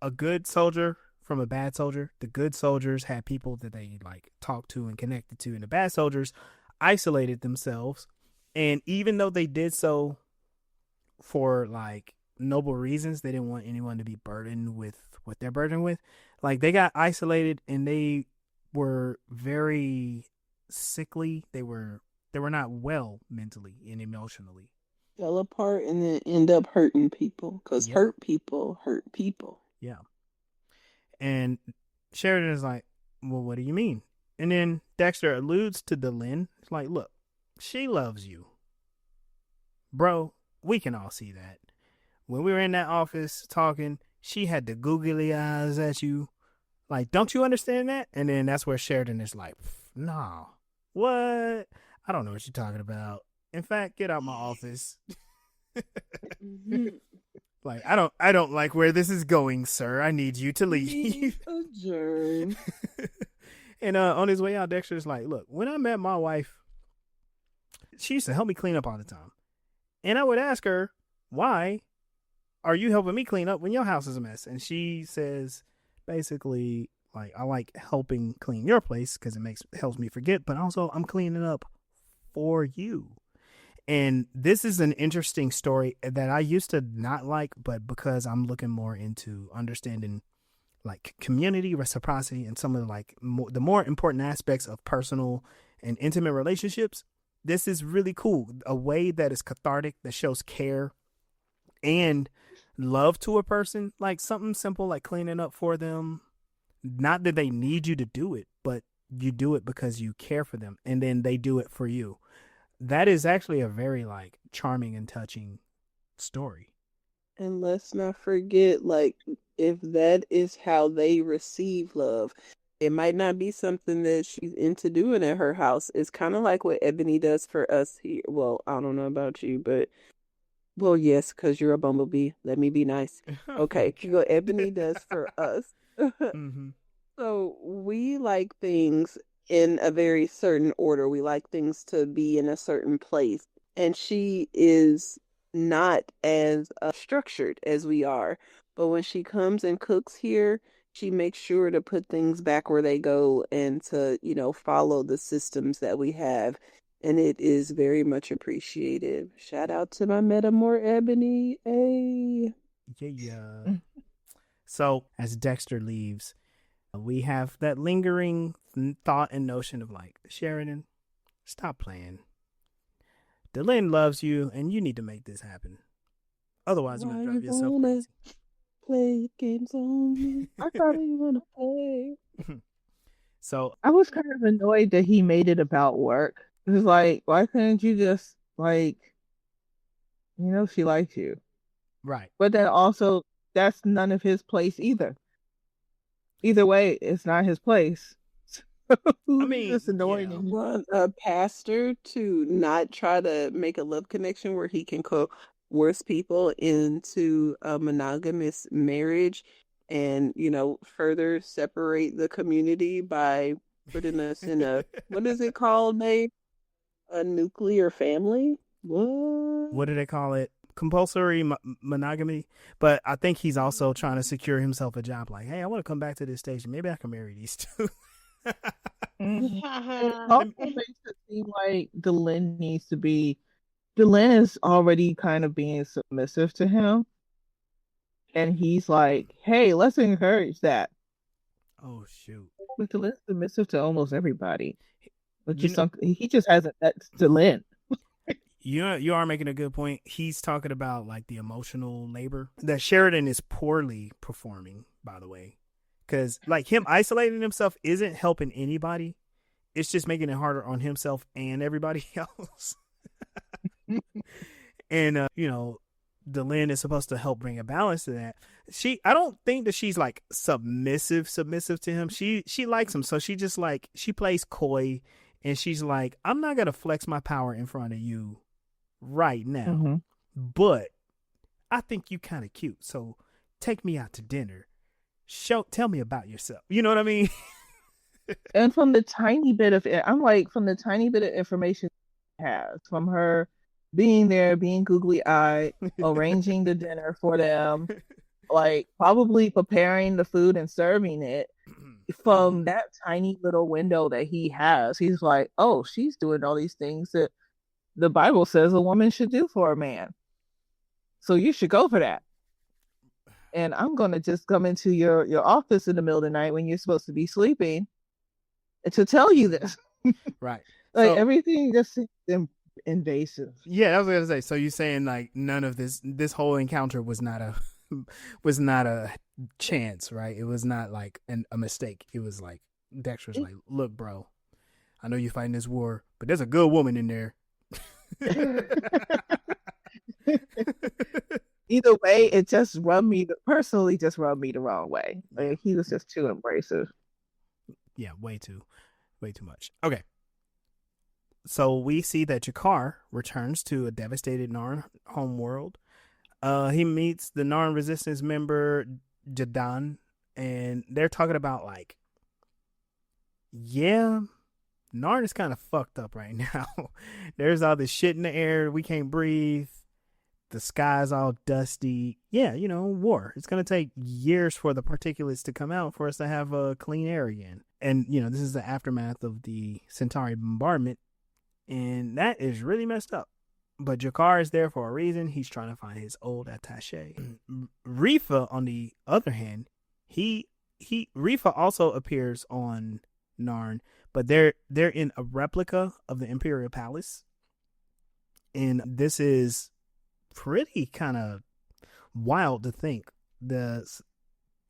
a good soldier from a bad soldier. The good soldiers had people that they like talked to and connected to, and the bad soldiers isolated themselves. And even though they did so for like noble reasons, they didn't want anyone to be burdened with what they're burdened with. Like, they got isolated and they were very sickly. They were not well mentally and emotionally. Fell apart and then end up hurting people because hurt people hurt people. Yeah. And Sheridan is like, "Well, what do you mean?" And then Dexter alludes to Delin. It's like, "Look, she loves you, bro. We can all see that. When we were in that office talking, she had the googly eyes at you. Like, don't you understand that?" And then that's where Sheridan is like, "Nah, what? I don't know what you're talking about. In fact, get out my office." Like, I don't like where this is going, sir. I need you to leave. Adjourn. And on his way out, Dexter's like, "Look, when I met my wife, she used to help me clean up all the time. And I would ask her, why are you helping me clean up when your house is a mess?" And she says, basically, like, "I like helping clean your place because it helps me forget, but also I'm cleaning up for you." And this is an interesting story that I used to not like, but because I'm looking more into understanding like community, reciprocity, and some of the more important aspects of personal and intimate relationships, this is really cool. A way that is cathartic, that shows care and love to a person, like something simple like cleaning up for them. Not that they need you to do it, but you do it because you care for them, and then they do it for you. That is actually a very like charming and touching story. And let's not forget, like, if that is how they receive love, it might not be something that she's into doing at her house. It's kind of like what Ebony does for us here. Well, I don't know about you, but, well, yes, because you're a bumblebee. Let me be nice. Okay, what Ebony does for us. Mm-hmm. So we like things in a very certain order. We like things to be in a certain place. And she is not as structured as we are. But when she comes and cooks here, she makes sure to put things back where they go and to, follow the systems that we have. And it is very much appreciated. Shout out to my Metamore Ebony. Hey. Yeah. So as Dexter leaves, we have that lingering thought and notion of like, Sheridan, stop playing. Delin loves you, and you need to make this happen. Otherwise, you're going to drive yourself crazy. Play games on me. I thought you want to play. So I was kind of annoyed that he made it about work. It was like, why couldn't you just she likes you. Right. But then also, that's none of his place either. Either way, it's not his place. I mean, just annoying. Yeah. Want a pastor to not try to make a love connection where he can coerce people into a monogamous marriage and, further separate the community by putting us in a, what is it called, Nate? A nuclear family? What do they call it? Compulsory monogamy. But I think he's also trying to secure himself a job. Like, hey, I want to come back to this station. Maybe I can marry these two. It also makes it seem like Delin is already kind of being submissive to him. And he's like, hey, let's encourage that. Oh, shoot. But Delin's submissive to almost everybody. Which is something he just hasn't, that's Delin. You are making a good point. He's talking about like the emotional labor that Sheridan is poorly performing, by the way. Because like him isolating himself isn't helping anybody. It's just making it harder on himself and everybody else. And, Delin is supposed to help bring a balance to that. I don't think that she's like submissive to him. She likes him. So she just like, she plays coy and she's like, I'm not going to flex my power in front of you right now, but I think you kind of cute. So take me out to dinner. Tell me about yourself. You know what I mean? And from the tiny bit of information she has from her being there, being googly eyed, arranging the dinner for them, like probably preparing the food and serving it. From that tiny little window that he has, he's like, oh, she's doing all these things that the Bible says a woman should do for a man. So you should go for that. And I'm going to just come into your office in the middle of the night when you're supposed to be sleeping to tell you this. Right. Like everything just seems invasive. Yeah, I was going to say, so you're saying like none of this whole encounter was not a chance, right? It was not like a mistake. It was like Dexter's like, look, bro, I know you're fighting this war, but there's a good woman in there. Either way, it just rubbed me the wrong way. Like he was just too abrasive. Yeah, way too much. Okay. So we see that Jakar returns to a devastated Narn homeworld. He meets the Narn resistance member Jadan, and they're talking about like, yeah, Narn is kind of fucked up right now. There's all this shit in the air. We can't breathe. The sky's all dusty. Yeah, war. It's going to take years for the particulates to come out for us to have clean air again. And, this is the aftermath of the Centauri bombardment. And that is really messed up. But Jakar is there for a reason. He's trying to find his old attaché. Rifa, on the other hand, Rifa also appears on Narn, but they're in a replica of the Imperial Palace. And this is pretty kind of wild to think that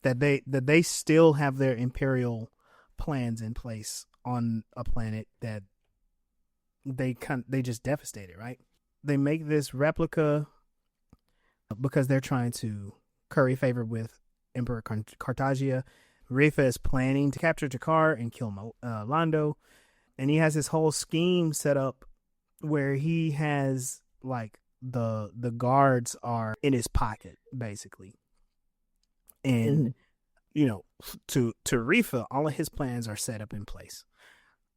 they still have their imperial plans in place on a planet that they just devastated, right? They make this replica because they're trying to curry favor with Emperor Cartagia. Rifa is planning to capture Jakar and kill Londo, and he has this whole scheme set up where he has like the guards are in his pocket basically, and to Rifa, all of his plans are set up in place.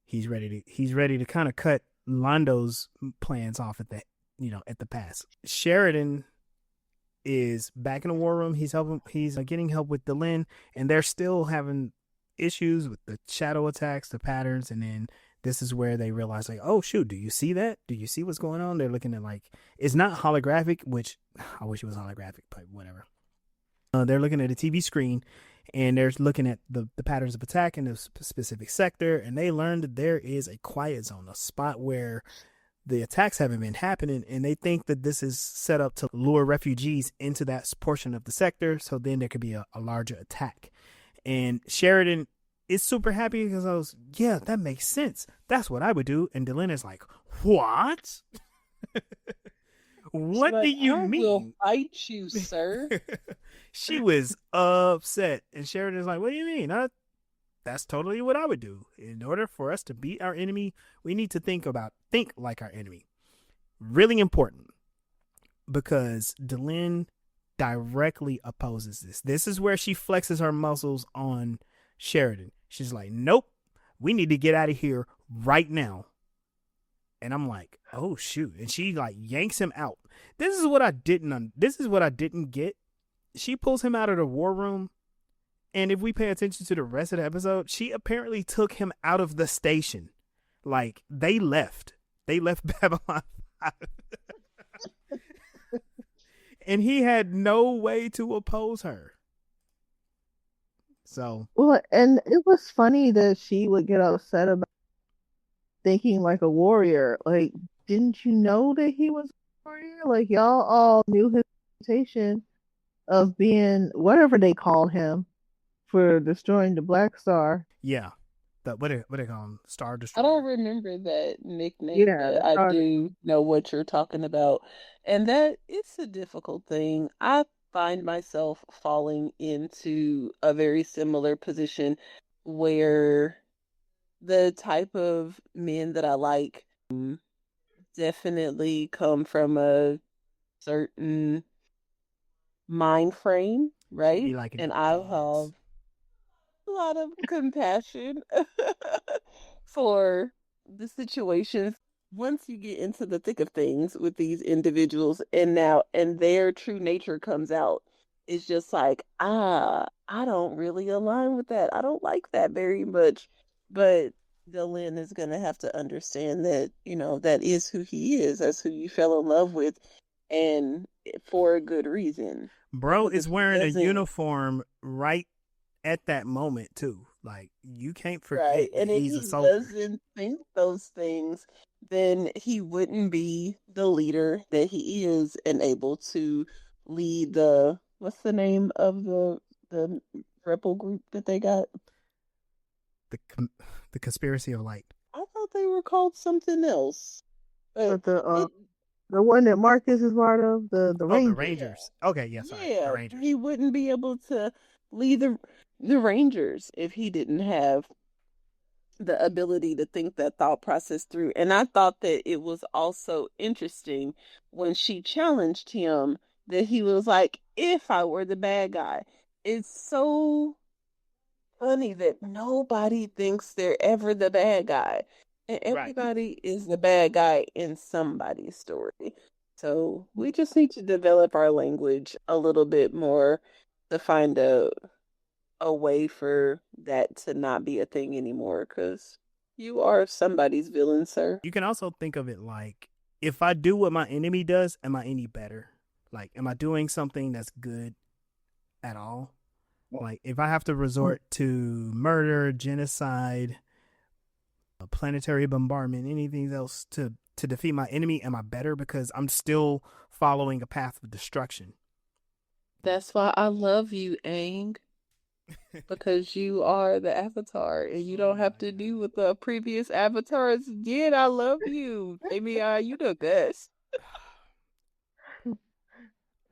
He's ready to kind of cut Londo's plans off at at the pass. Sheridan is back in the war room. He's getting help with Delenn, and they're still having issues with the shadow attacks, the patterns, and then this is where they realize, like, oh shoot, do you see that? Do you see what's going on? They're looking at, like, it's not holographic, which I wish it was holographic, but whatever. They're looking at a TV screen, and they're looking at the patterns of attack in a specific sector, and they learn that there is a quiet zone, a spot where the attacks haven't been happening, and they think that this is set up to lure refugees into that portion of the sector, so then there could be a larger attack. And Sheridan is super happy because yeah, that makes sense. That's what I would do. And Delenn is like, what? What do you mean? I will fight you, sir. She was upset. And Sheridan's like, what do you mean? That's totally what I would do. In order for us to beat our enemy, we need to think like our enemy. Really important. Because Delenn directly opposes this. This is where she flexes her muscles on Sheridan. She's like, nope, we need to get out of here right now. And I'm like, oh shoot. And she like yanks him out. This is what I didn't get. She pulls him out of the war room. And if we pay attention to the rest of the episode, she apparently took him out of the station. Like, they left Babylon 5. And he had no way to oppose her. So. Well, and it was funny that she would get upset about thinking like a warrior. Like, didn't you know that he was a warrior? Like, y'all all knew his reputation of being whatever they called him for destroying the Black Star. Yeah. What do they call him? Star Destroyer. I don't remember that nickname, but I do know what you're talking about. And that it's a difficult thing. I find myself falling into a very similar position where the type of men that I like definitely come from a certain mind frame, right? And I have a lot of compassion for the situations once you get into the thick of things with these individuals, and their true nature comes out. It's just like, I don't really align with that. I don't like that very much. But Dylan is gonna have to understand that, that is who he is. That's who you fell in love with, and for a good reason. Bro is wearing a uniform right at that moment too. Like, you can't forget, right? And if he doesn't think those things, then he wouldn't be the leader that he is and able to lead what's the name of the rebel group that they got? The Conspiracy of Light. I thought they were called something else. But the one that Marcus is part of, the Rangers. The Rangers. Okay, yes, yeah, sorry. The Rangers. He wouldn't be able to lead the Rangers if he didn't have the ability to think that thought process through. And I thought that it was also interesting when she challenged him that he was like, if I were the bad guy. It's so funny that nobody thinks they're ever the bad guy. And everybody is the bad guy in somebody's story. So we just need to develop our language a little bit more to find a way for that to not be a thing anymore, because you are somebody's villain, sir. You can also think of it like, if I do what my enemy does, am I any better? Like, am I doing something that's good at all? Like, if I have to resort to murder, genocide, planetary bombardment, anything else to defeat my enemy, am I better because I'm still following a path of destruction? That's why I love you, Aang. Because you are the avatar and you don't have to do what the previous avatars did. I love you. Amy, you the best.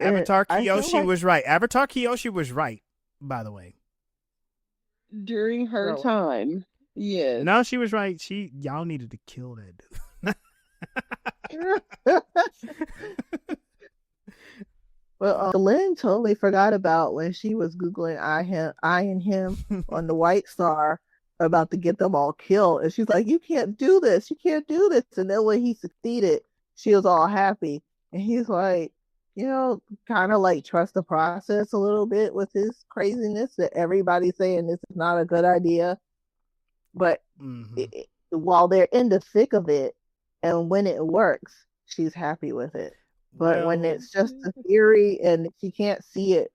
Avatar Kyoshi was right. Avatar Kyoshi was right, by the way. During her time. Yes. No, she was right. Y'all needed to kill that dude. Well, Lynn totally forgot about when she was Googling I and him on the White Star, about to get them all killed. And she's like, you can't do this. You can't do this. And then when he succeeded, she was all happy. And he's like, kind of like trust the process a little bit with his craziness that everybody's saying this is not a good idea. But Mm-hmm. while they're in the thick of it and when it works, she's happy with it. But when Well, it's just a theory and she can't see it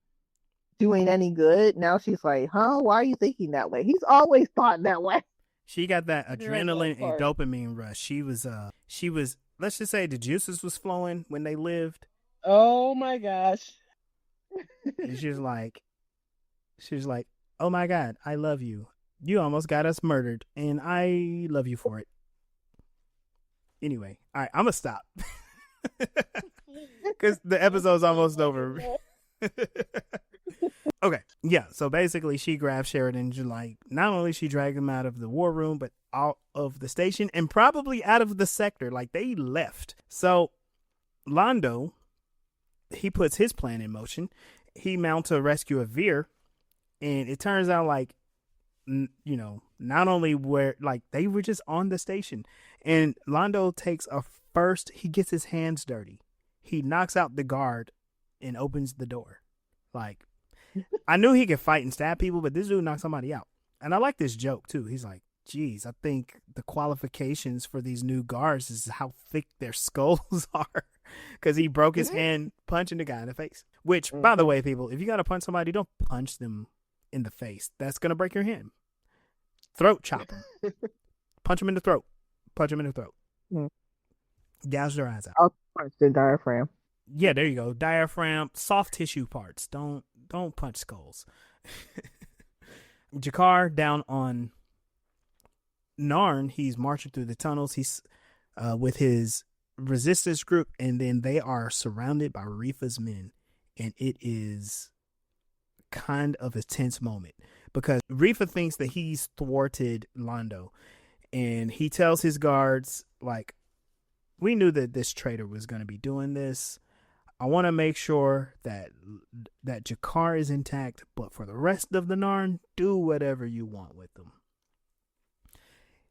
doing any good, now she's like, huh? Why are you thinking that way? He's always thought that way. she got that During that adrenaline and part. dopamine rush. She was, let's just say the juices was flowing when they lived. Oh my gosh. And she was like, oh my God, I love you. You almost got us murdered, and I love you for it. Anyway, all right, I'm gonna stop because the episode's almost over. Okay, yeah. So basically, she grabs Sheridan. Like, not only she dragged him out of the war room, but out of the station and probably out of the sector. Like, they left. So Londo, he puts his plan in motion. He mounts to rescue a Veer, and it turns out like, not only where like they were just on the station, and Londo takes a first. He gets his hands dirty. He knocks out the guard and opens the door. Like, I knew he could fight and stab people, but this dude knocked somebody out. And I like this joke too. He's like, geez, I think the qualifications for these new guards is how thick their skulls are. Because he broke his hand punching the guy in the face. Which, by the way, people, if you got to punch somebody, don't punch them in the face. That's going to break your hand. Throat chop them. Punch them in the throat. Punch them in the throat. Gouge their eyes out. I'll punch the diaphragm. Yeah, there you go. Diaphragm, soft tissue parts. Don't punch skulls. Jakar down on Narn. He's marching through the tunnels. He's with his resistance group, and then they are surrounded by Rifa's men, and it is kind of a tense moment because Rifa thinks that he's thwarted Londo, and he tells his guards, like, we knew that this traitor was going to be doing this. I want to make sure that Jakar is intact, but for the rest of the Narn, do whatever you want with them.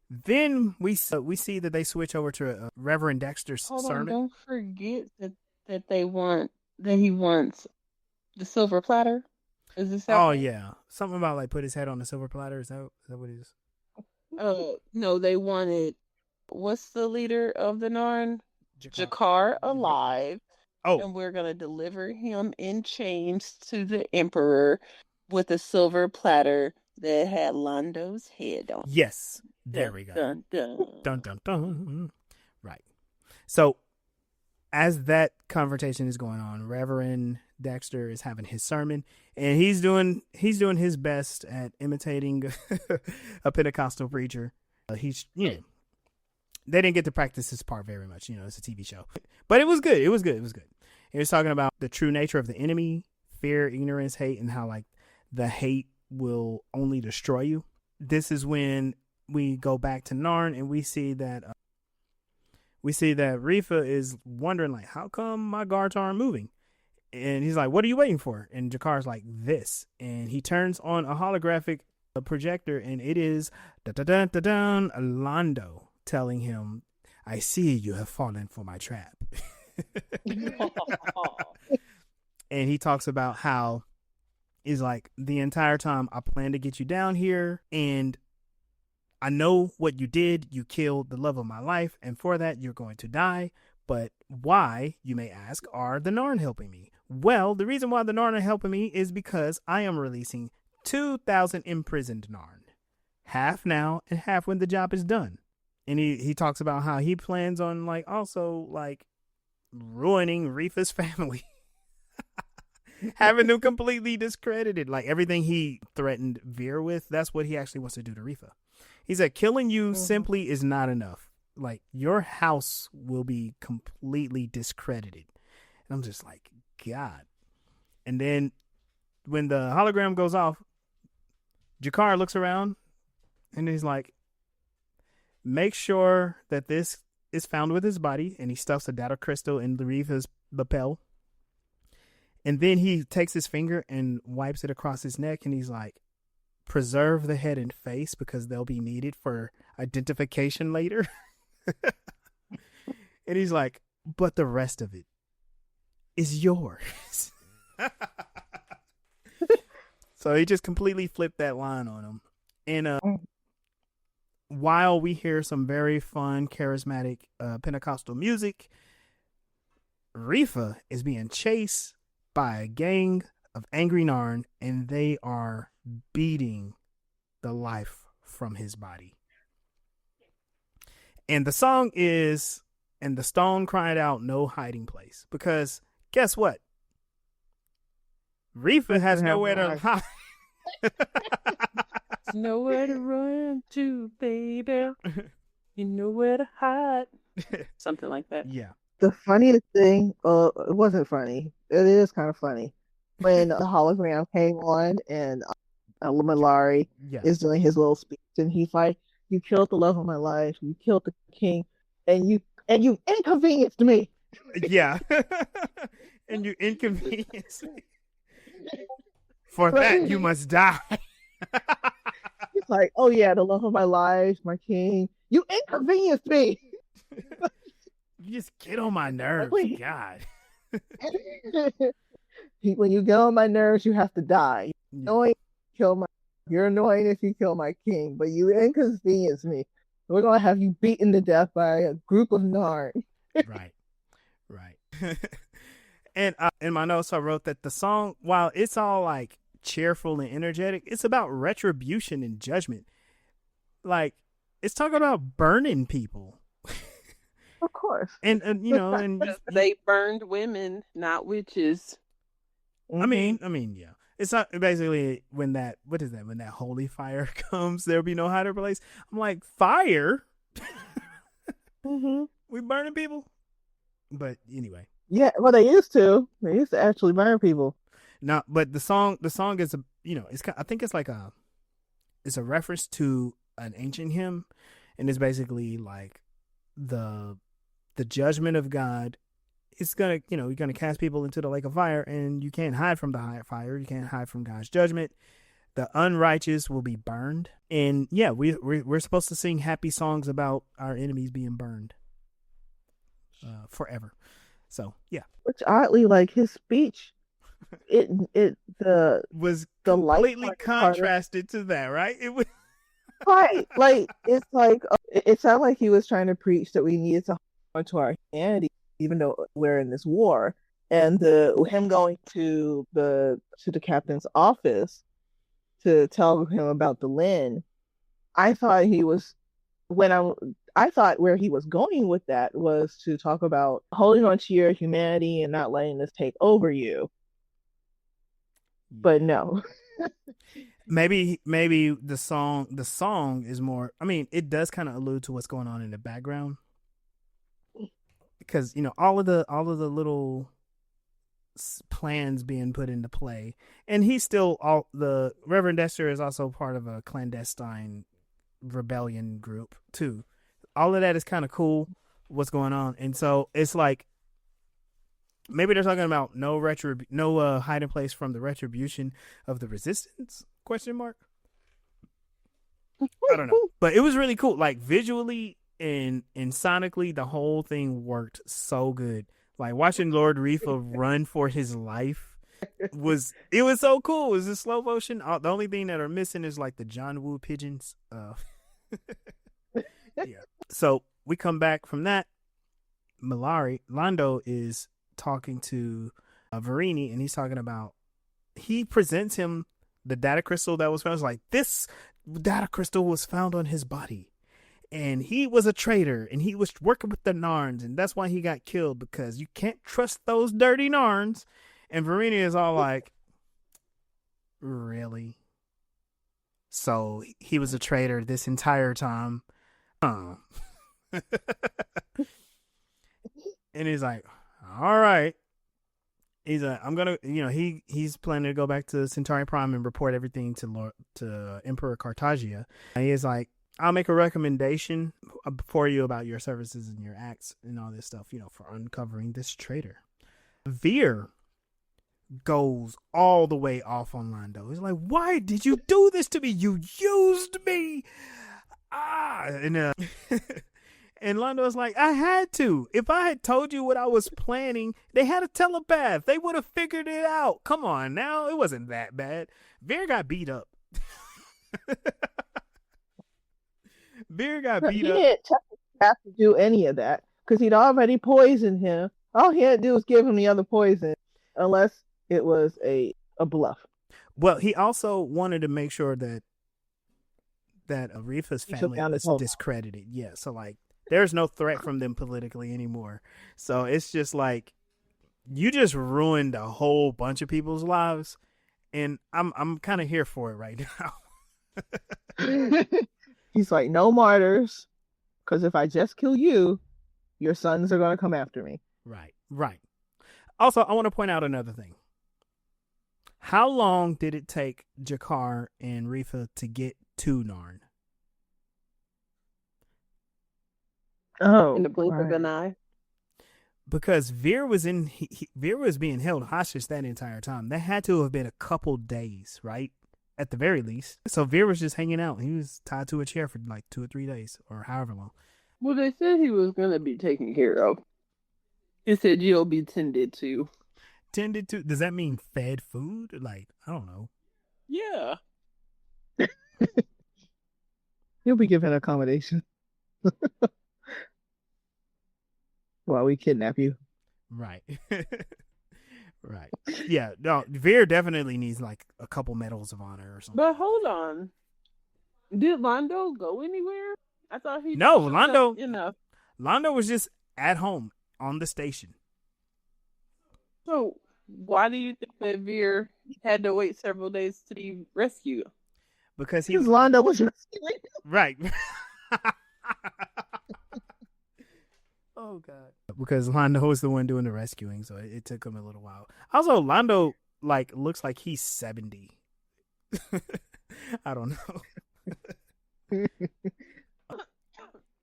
Then we see that they switch over to Reverend Dexter's sermon. Don't forget that he wants the silver platter. Is this? Oh yeah, something about like put his head on the silver platter. Is that what it is? No, they wanted. What's the leader of the Narn? Jakar alive. Oh, and we're gonna deliver him in chains to the Emperor with a silver platter that had Londo's head on. Yes, there we go. Dun dun dun dun dun. Right. So, as that conversation is going on, Reverend Dexter is having his sermon, and he's doing his best at imitating a Pentecostal preacher. They didn't get to practice this part very much. It's a TV show. But it was good. It was good. He was talking about the true nature of the enemy, fear, ignorance, hate, and how like the hate will only destroy you. This is when we go back to Narn and we see that Rifa is wondering like, how come my guards aren't moving? And he's like, what are you waiting for? And Jakar's like, this. And he turns on a holographic projector, and it is Londo telling him, I see you have fallen for my trap. And he talks about how is like the entire time I planned to get you down here, and I know what you did. You killed the love of my life, and for that you're going to die. But why, you may ask, are the Narn helping me? Well, the reason why the Narn are helping me is because I am releasing 2,000 imprisoned Narn. Half now and half when the job is done. And he talks about how he plans on like also like ruining Rifa's family. Having them completely discredited. Like everything he threatened Veer with, that's what he actually wants to do to Rifa. He said, killing you simply is not enough. Like your house will be completely discredited. And I'm just like, God. And then when the hologram goes off, Jakar looks around and he's like, make sure that this is found with his body. And he stuffs a data crystal in Rifa's lapel. And then he takes his finger and wipes it across his neck. And he's like, preserve the head and face because they'll be needed for identification later. And he's like, but the rest of it is yours. So he just completely flipped that line on him. And while we hear some very fun, charismatic Pentecostal music, Rifa is being chased by a gang of angry Narn, and they are beating the life from his body. And the song is, and the stone cried out, no hiding place. Because guess what? Rifa has nowhere to hide. Nowhere to run to, baby. You know where to hide. Something like that. Yeah. The funniest thing, it wasn't funny. It is kind of funny. When the hologram came on and Malari is doing his little speech, and he's like, "You killed the love of my life. You killed the king, and you inconvenienced me." Yeah. And you inconvenienced me. For that, you must die. He's like, "Oh yeah, the love of my life, my king. You inconvenienced me." You just get on my nerves. God. When you get on my nerves, you have to die. You're annoying if you kill my king, but you inconvenience me. We're gonna have you beaten to death by a group of Narn. Right. And in my notes, I wrote that the song, while it's all like cheerful and energetic, it's about retribution and judgment. Like, it's talking about burning people. Of course. And and they burned women, not witches. I mean, yeah. It's not basically when that holy fire comes, there'll be no hiding place. I'm like, fire? We burning people? But anyway. Yeah, well, they used to. They used to actually burn people. No, but the song is I think it's like it's a reference to an ancient hymn, and it's basically like the judgment of God. It's gonna, you're gonna cast people into the lake of fire, and you can't hide from the fire. You can't hide from God's judgment. The unrighteous will be burned, and yeah, we're supposed to sing happy songs about our enemies being burned forever. So yeah, which oddly, like his speech, was completely contrasted to that, right? It was right, like it's like it sounded like he was trying to preach that we needed to hold on to our humanity, even though we're in this war. And him going to the captain's office to tell him about the Lin, I thought I thought where he was going with that was to talk about holding on to your humanity and not letting this take over you. But no. Maybe the song is more, I mean, it does kind of allude to what's going on in the background. Because, all of the little plans being put into play. And he's still the Reverend Dexter is also part of a clandestine rebellion group too. All of that is kind of cool, what's going on. And so it's like, maybe they're talking about no hiding place from the retribution of the resistance, ? I don't know. But it was really cool. Like visually and sonically, the whole thing worked so good. Like watching Lord Rifa run for his life was so cool. It was in slow motion. The only thing that are missing is like the John Woo pigeons. Yeah. So we come back from that. Londo is talking to Verini, and he's talking about, he presents him the data crystal that was found. It's like, this data crystal was found on his body, and he was a traitor, and he was working with the Narns, and that's why he got killed, because you can't trust those dirty Narns. And Verini is all like, really? So he was a traitor this entire time? Oh. And he's like, all right. He's like, I'm gonna, he's planning to go back to Centauri Prime and report everything to Emperor Cartagia. And he's like, I'll make a recommendation for you about your services and your acts and all this stuff, for uncovering this traitor. Veer goes all the way off on Londo. He's like, why did you do this to me? You used me. And Londo's like, I had to. If I had told you what I was planning, they had a telepath. They would have figured it out. Come on now. It wasn't that bad. Veer got beat up. Veer got beat He up. didn't have to do any of that because he'd already poisoned him. All he had to do was give him the other poison, unless it was a bluff. Well, he also wanted to make sure that Aretha's family was discredited. Yeah, so like there's no threat from them politically anymore. So it's just like you just ruined a whole bunch of people's lives, and I'm kind of here for it right now. He's like, no martyrs, because if I just kill you, your sons are going to come after me. Right. Also, I want to point out another thing. How long did it take Jakar and Rifa to get to Narn? Oh, in the blink of an eye. Because Veer was Veer was being held hostage that entire time. That had to have been a couple days, right? At the very least. So Veer was just hanging out. He was tied to a chair for like 2 or 3 days, or however long. Well, they said he was going to be taken care of. It said you'll be tended to. Tended to? Does that mean fed food? Like, I don't know. Yeah. He'll be given accommodation. While we kidnap you. Right. Right. Yeah, no, Veer definitely needs like a couple medals of honor or something. But hold on. Did Londo go anywhere? I thought he No, Londo enough. Londo was just at home on the station. So why do you think that Veer had to wait several days to be rescued? Because Londo was rescuing. Right. Oh God! Because Londo was the one doing the rescuing, so it took him a little while. Also, Londo like looks like he's 70. I don't know.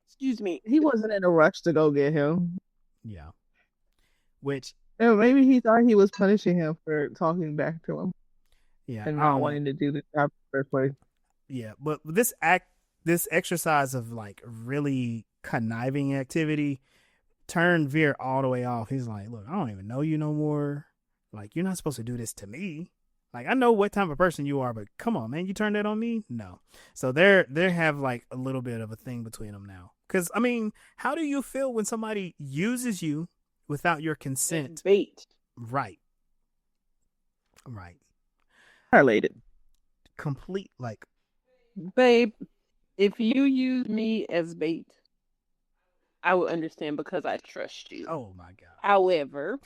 Excuse me. He wasn't in a rush to go get him. Yeah. Which maybe he thought he was punishing him for talking back to him. Yeah. And not wanting to do the job in the first place. Yeah, but this exercise of like really conniving activity turned Veer all the way off. He's like, look, I don't even know you no more. Like, you're not supposed to do this to me. Like, I know what type of person you are, but come on, man, you turned that on me? No. So they have like a little bit of a thing between them now. Because, I mean, how do you feel when somebody uses you without your consent? It's bait. Right. Violated. Complete, like. Babe, if you use me as bait, I would understand because I trust you. Oh my God. However,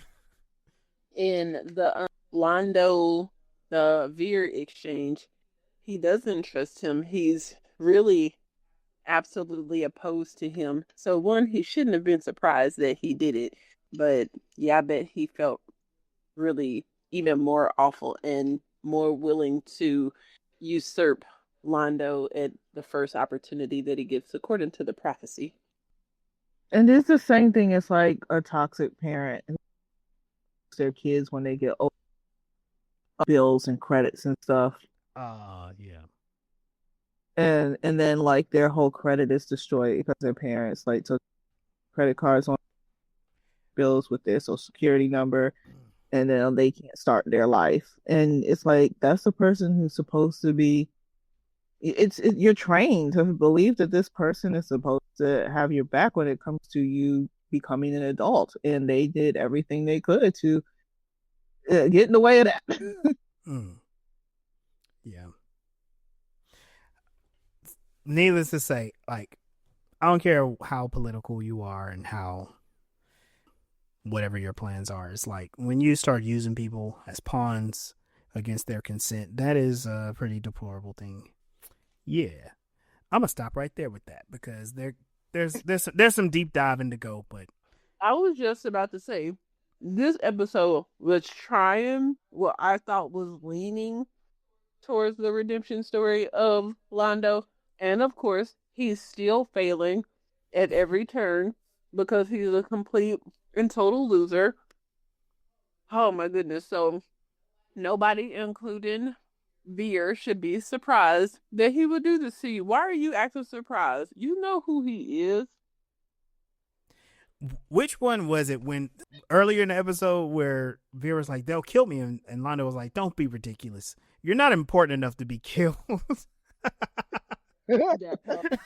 in the Londo, the Veer exchange, he doesn't trust him. He's really absolutely opposed to him. So one, he shouldn't have been surprised that he did it. But yeah, I bet he felt really even more awful and more willing to usurp Londo at the first opportunity that he gets, according to the prophecy. And it's the same thing as like a toxic parent and their kids when they get bills and credits and stuff. Yeah. And then like their whole credit is destroyed because their parents like took credit cards on bills with their social security number, and then they can't start their life. And it's like that's the person who's supposed to be. You're trained to believe that this person is supposed to have your back when it comes to you becoming an adult, and they did everything they could to get in the way of that. Yeah. Needless to say, like, I don't care how political you are and how whatever your plans are. It's like when you start using people as pawns against their consent, that is a pretty deplorable thing. Yeah, I'm gonna stop right there with that because there's some deep diving to go. But I was just about to say, this episode was trying what I thought was leaning towards the redemption story of Londo, and of course he's still failing at every turn because he's a complete and total loser. Oh my goodness! So nobody, including Veer, should be surprised that he would do this to you. Why are you acting surprised? You know who he is. Which one was it when earlier in the episode where Vera's like, they'll kill me, and Londo was like, don't be ridiculous. You're not important enough to be killed. That part.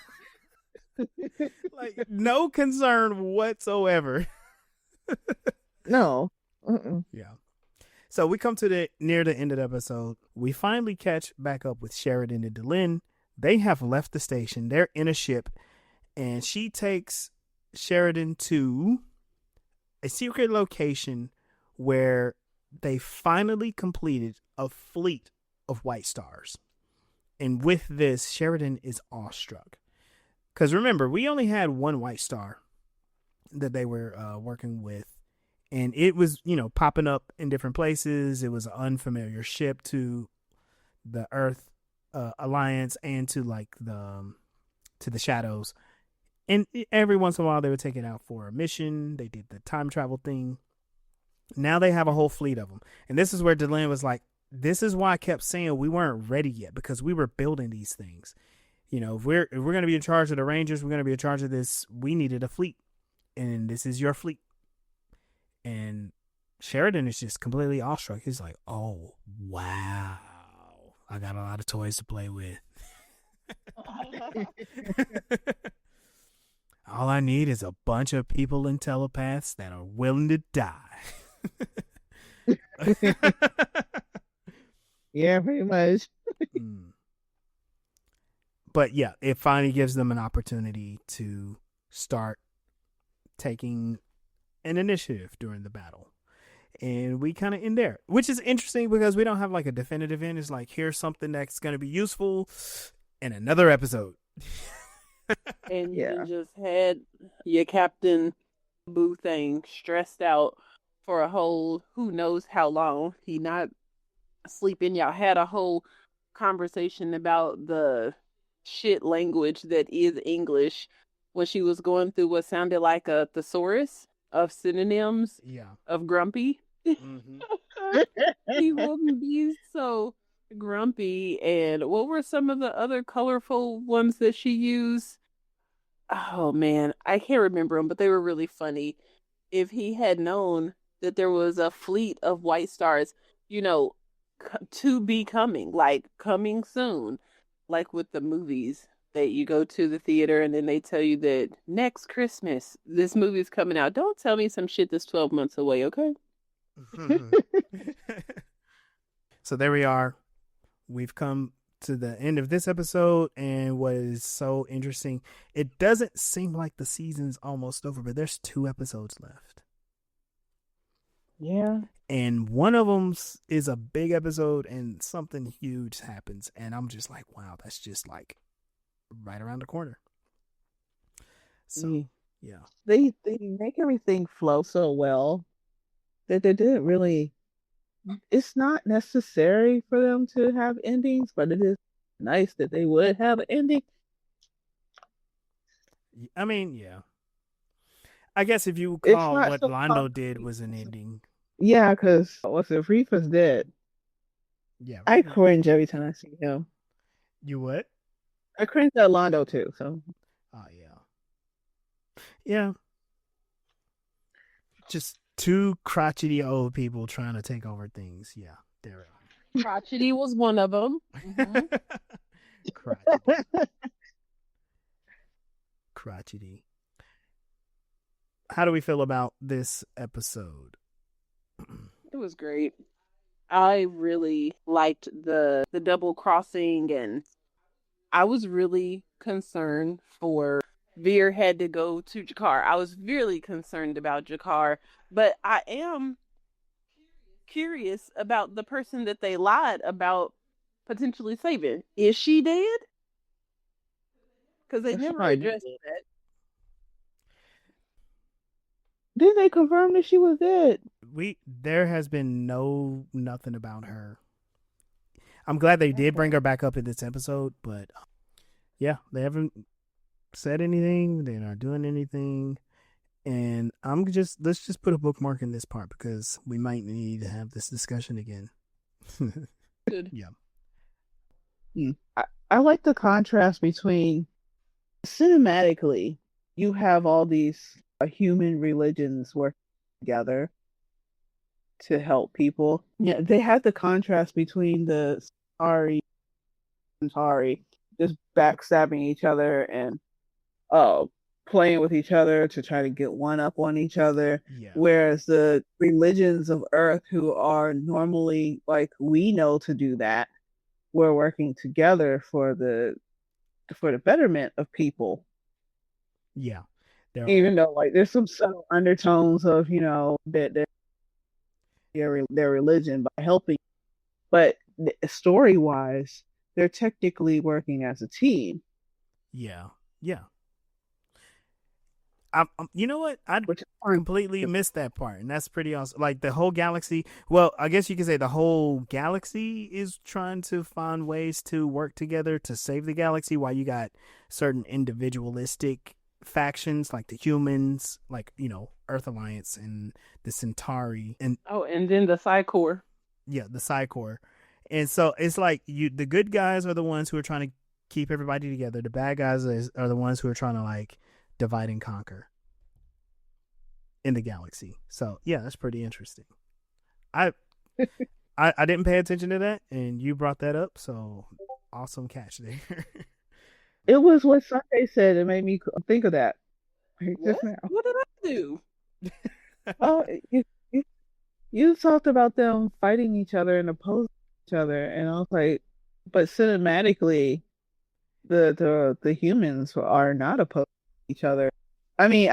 Like, no concern whatsoever. No. Mm-mm. Yeah. So we come to the near the end of the episode. We finally catch back up with Sheridan and Delenn. They have left the station. They're in a ship, and she takes Sheridan to a secret location where they finally completed a fleet of white stars. And with this, Sheridan is awestruck. Because remember, we only had one white star that they were working with. And it was, popping up in different places. It was an unfamiliar ship to the Earth Alliance and to the Shadows. And every once in a while, they would take it out for a mission. They did the time travel thing. Now they have a whole fleet of them. And this is where Delenn was like, this is why I kept saying we weren't ready yet, because we were building these things. If we're going to be in charge of the Rangers, we're going to be in charge of this. We needed a fleet, and this is your fleet. And Sheridan is just completely awestruck. He's like, oh, wow. I got a lot of toys to play with. All I need is a bunch of people and telepaths that are willing to die. Yeah, pretty much. But yeah, it finally gives them an opportunity to start taking an initiative during the battle. And we kind of end there, which is interesting because we don't have like a definitive end. It's like, here's something that's going to be useful in another episode. And you just had your Captain Boo thing stressed out for a whole who knows how long. He not sleeping. Y'all had a whole conversation about the shit language that is English when she was going through what sounded like a thesaurus of synonyms of grumpy. Mm-hmm. He wouldn't be so grumpy. And what were some of the other colorful ones that she used? Oh man, I can't remember them, but they were really funny. If he had known that there was a fleet of white stars, to be coming, like coming soon, like with the movies that you go to the theater and then they tell you that next Christmas this movie's coming out. Don't tell me some shit that's 12 months away, okay? So there we are. We've come to the end of this episode, and what is so interesting, it doesn't seem like the season's almost over, but there's 2 episodes left. Yeah. And one of them is a big episode and something huge happens. And I'm just like, wow, that's just like right around the corner. So, yeah. They make everything flow so well that they didn't really, it's not necessary for them to have endings, but it is nice that they would have an ending. I mean, yeah. I guess if you call what so Londo did was an ending. Yeah, because what's if Reefa's dead? Yeah. I cringe every time I see him. You what? I cringe at Londo too, so. Oh, yeah. Yeah. Just 2 crotchety old people trying to take over things. Yeah, there. Crotchety was one of them. Mm-hmm. Crotchety. How do we feel about this episode? It was great. I really liked the double crossing, and I was really concerned for Veer had to go to Jakar. I was really concerned about Jakar, but I am curious about the person that they lied about potentially saving. Is she dead? Because they never addressed that. Did they confirm that she was dead? There has been nothing about her. I'm glad they did bring her back up in this episode, but yeah, they haven't said anything. They're not doing anything. And let's just put a bookmark in this part because we might need to have this discussion again. Good. Yeah. I like the contrast between cinematically, you have all these human religions work together to help people. Yeah, they had the contrast between the Centauri just backstabbing each other and uh playing with each other to try to get one up on each other. Yeah. Whereas the religions of Earth, who are normally like we know to do that, we're working together for the betterment of people. Yeah. There are. Even though like there's some subtle undertones of that their religion by helping, but story wise, they're technically working as a team. Yeah. Yeah. You know what? I Which completely missed that part, and that's pretty awesome. Like the whole galaxy. Well, I guess you could say the whole galaxy is trying to find ways to work together to save the galaxy, while you got certain individualistic factions like the humans, like Earth Alliance and the Centauri, and and then the Psychor. yeah, the Psychor. And so it's like the good guys are the ones who are trying to keep everybody together. The bad guys are the ones who are trying to like divide and conquer in the galaxy. So yeah, that's pretty interesting. I I didn't pay attention to that, and you brought that up, so awesome catch there. it was what Sunday said. It made me think of that What? just now. What did I do? Oh, you talked about them fighting each other and opposing each other, and I was like, but cinematically, the humans are not opposed to each other. I mean,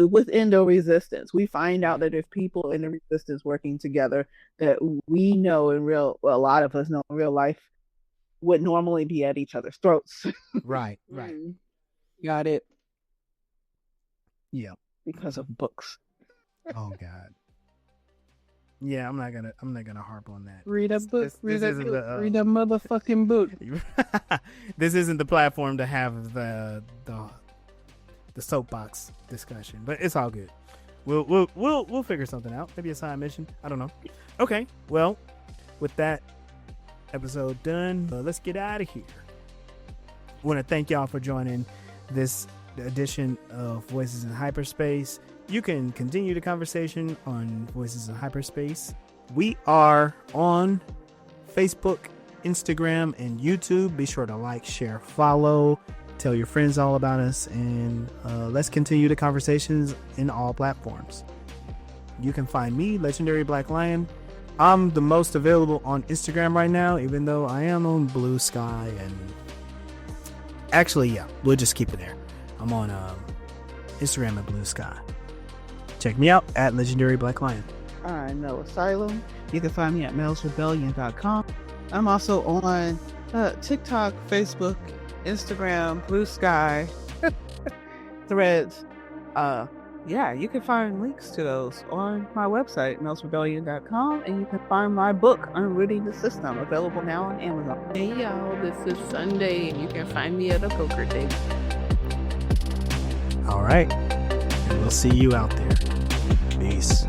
within the resistance, we find out that there's people in the resistance working together that we know a lot of us know in real life would normally be at each other's throats. Right. Got it. Yeah. Because of books. Oh God. Yeah, I'm not gonna harp on that. Read a book. Read a the motherfucking book. This isn't the platform to have the soapbox discussion, but it's all good. We'll figure something out. Maybe a side mission. I don't know. Okay. Well, with that episode done, let's get out of here. I want to thank y'all for joining this edition of Voices in Hyperspace. You can continue the conversation on Voices in Hyperspace. We are on Facebook, Instagram, and YouTube. Be sure to like, share, follow, tell your friends all about us, and let's continue the conversations in all platforms. You can find me, Legendary Black Lion. I'm the most available on Instagram right now, even though I am on Blue Sky, and actually, yeah, we'll just keep it there. I'm on Instagram and Blue Sky. Check me out at Legendary Black Lion. I know Asylum. You can find me at mailsrebellion.com. I'm also on TikTok, Facebook, Instagram, Blue Sky, Threads. Yeah, you can find links to those on my website, mailsrebellion.com, and you can find my book, Unrooting the System, available now on Amazon. Hey y'all, this is Sunday, and you can find me at a poker table. All right. And we'll see you out there. Peace.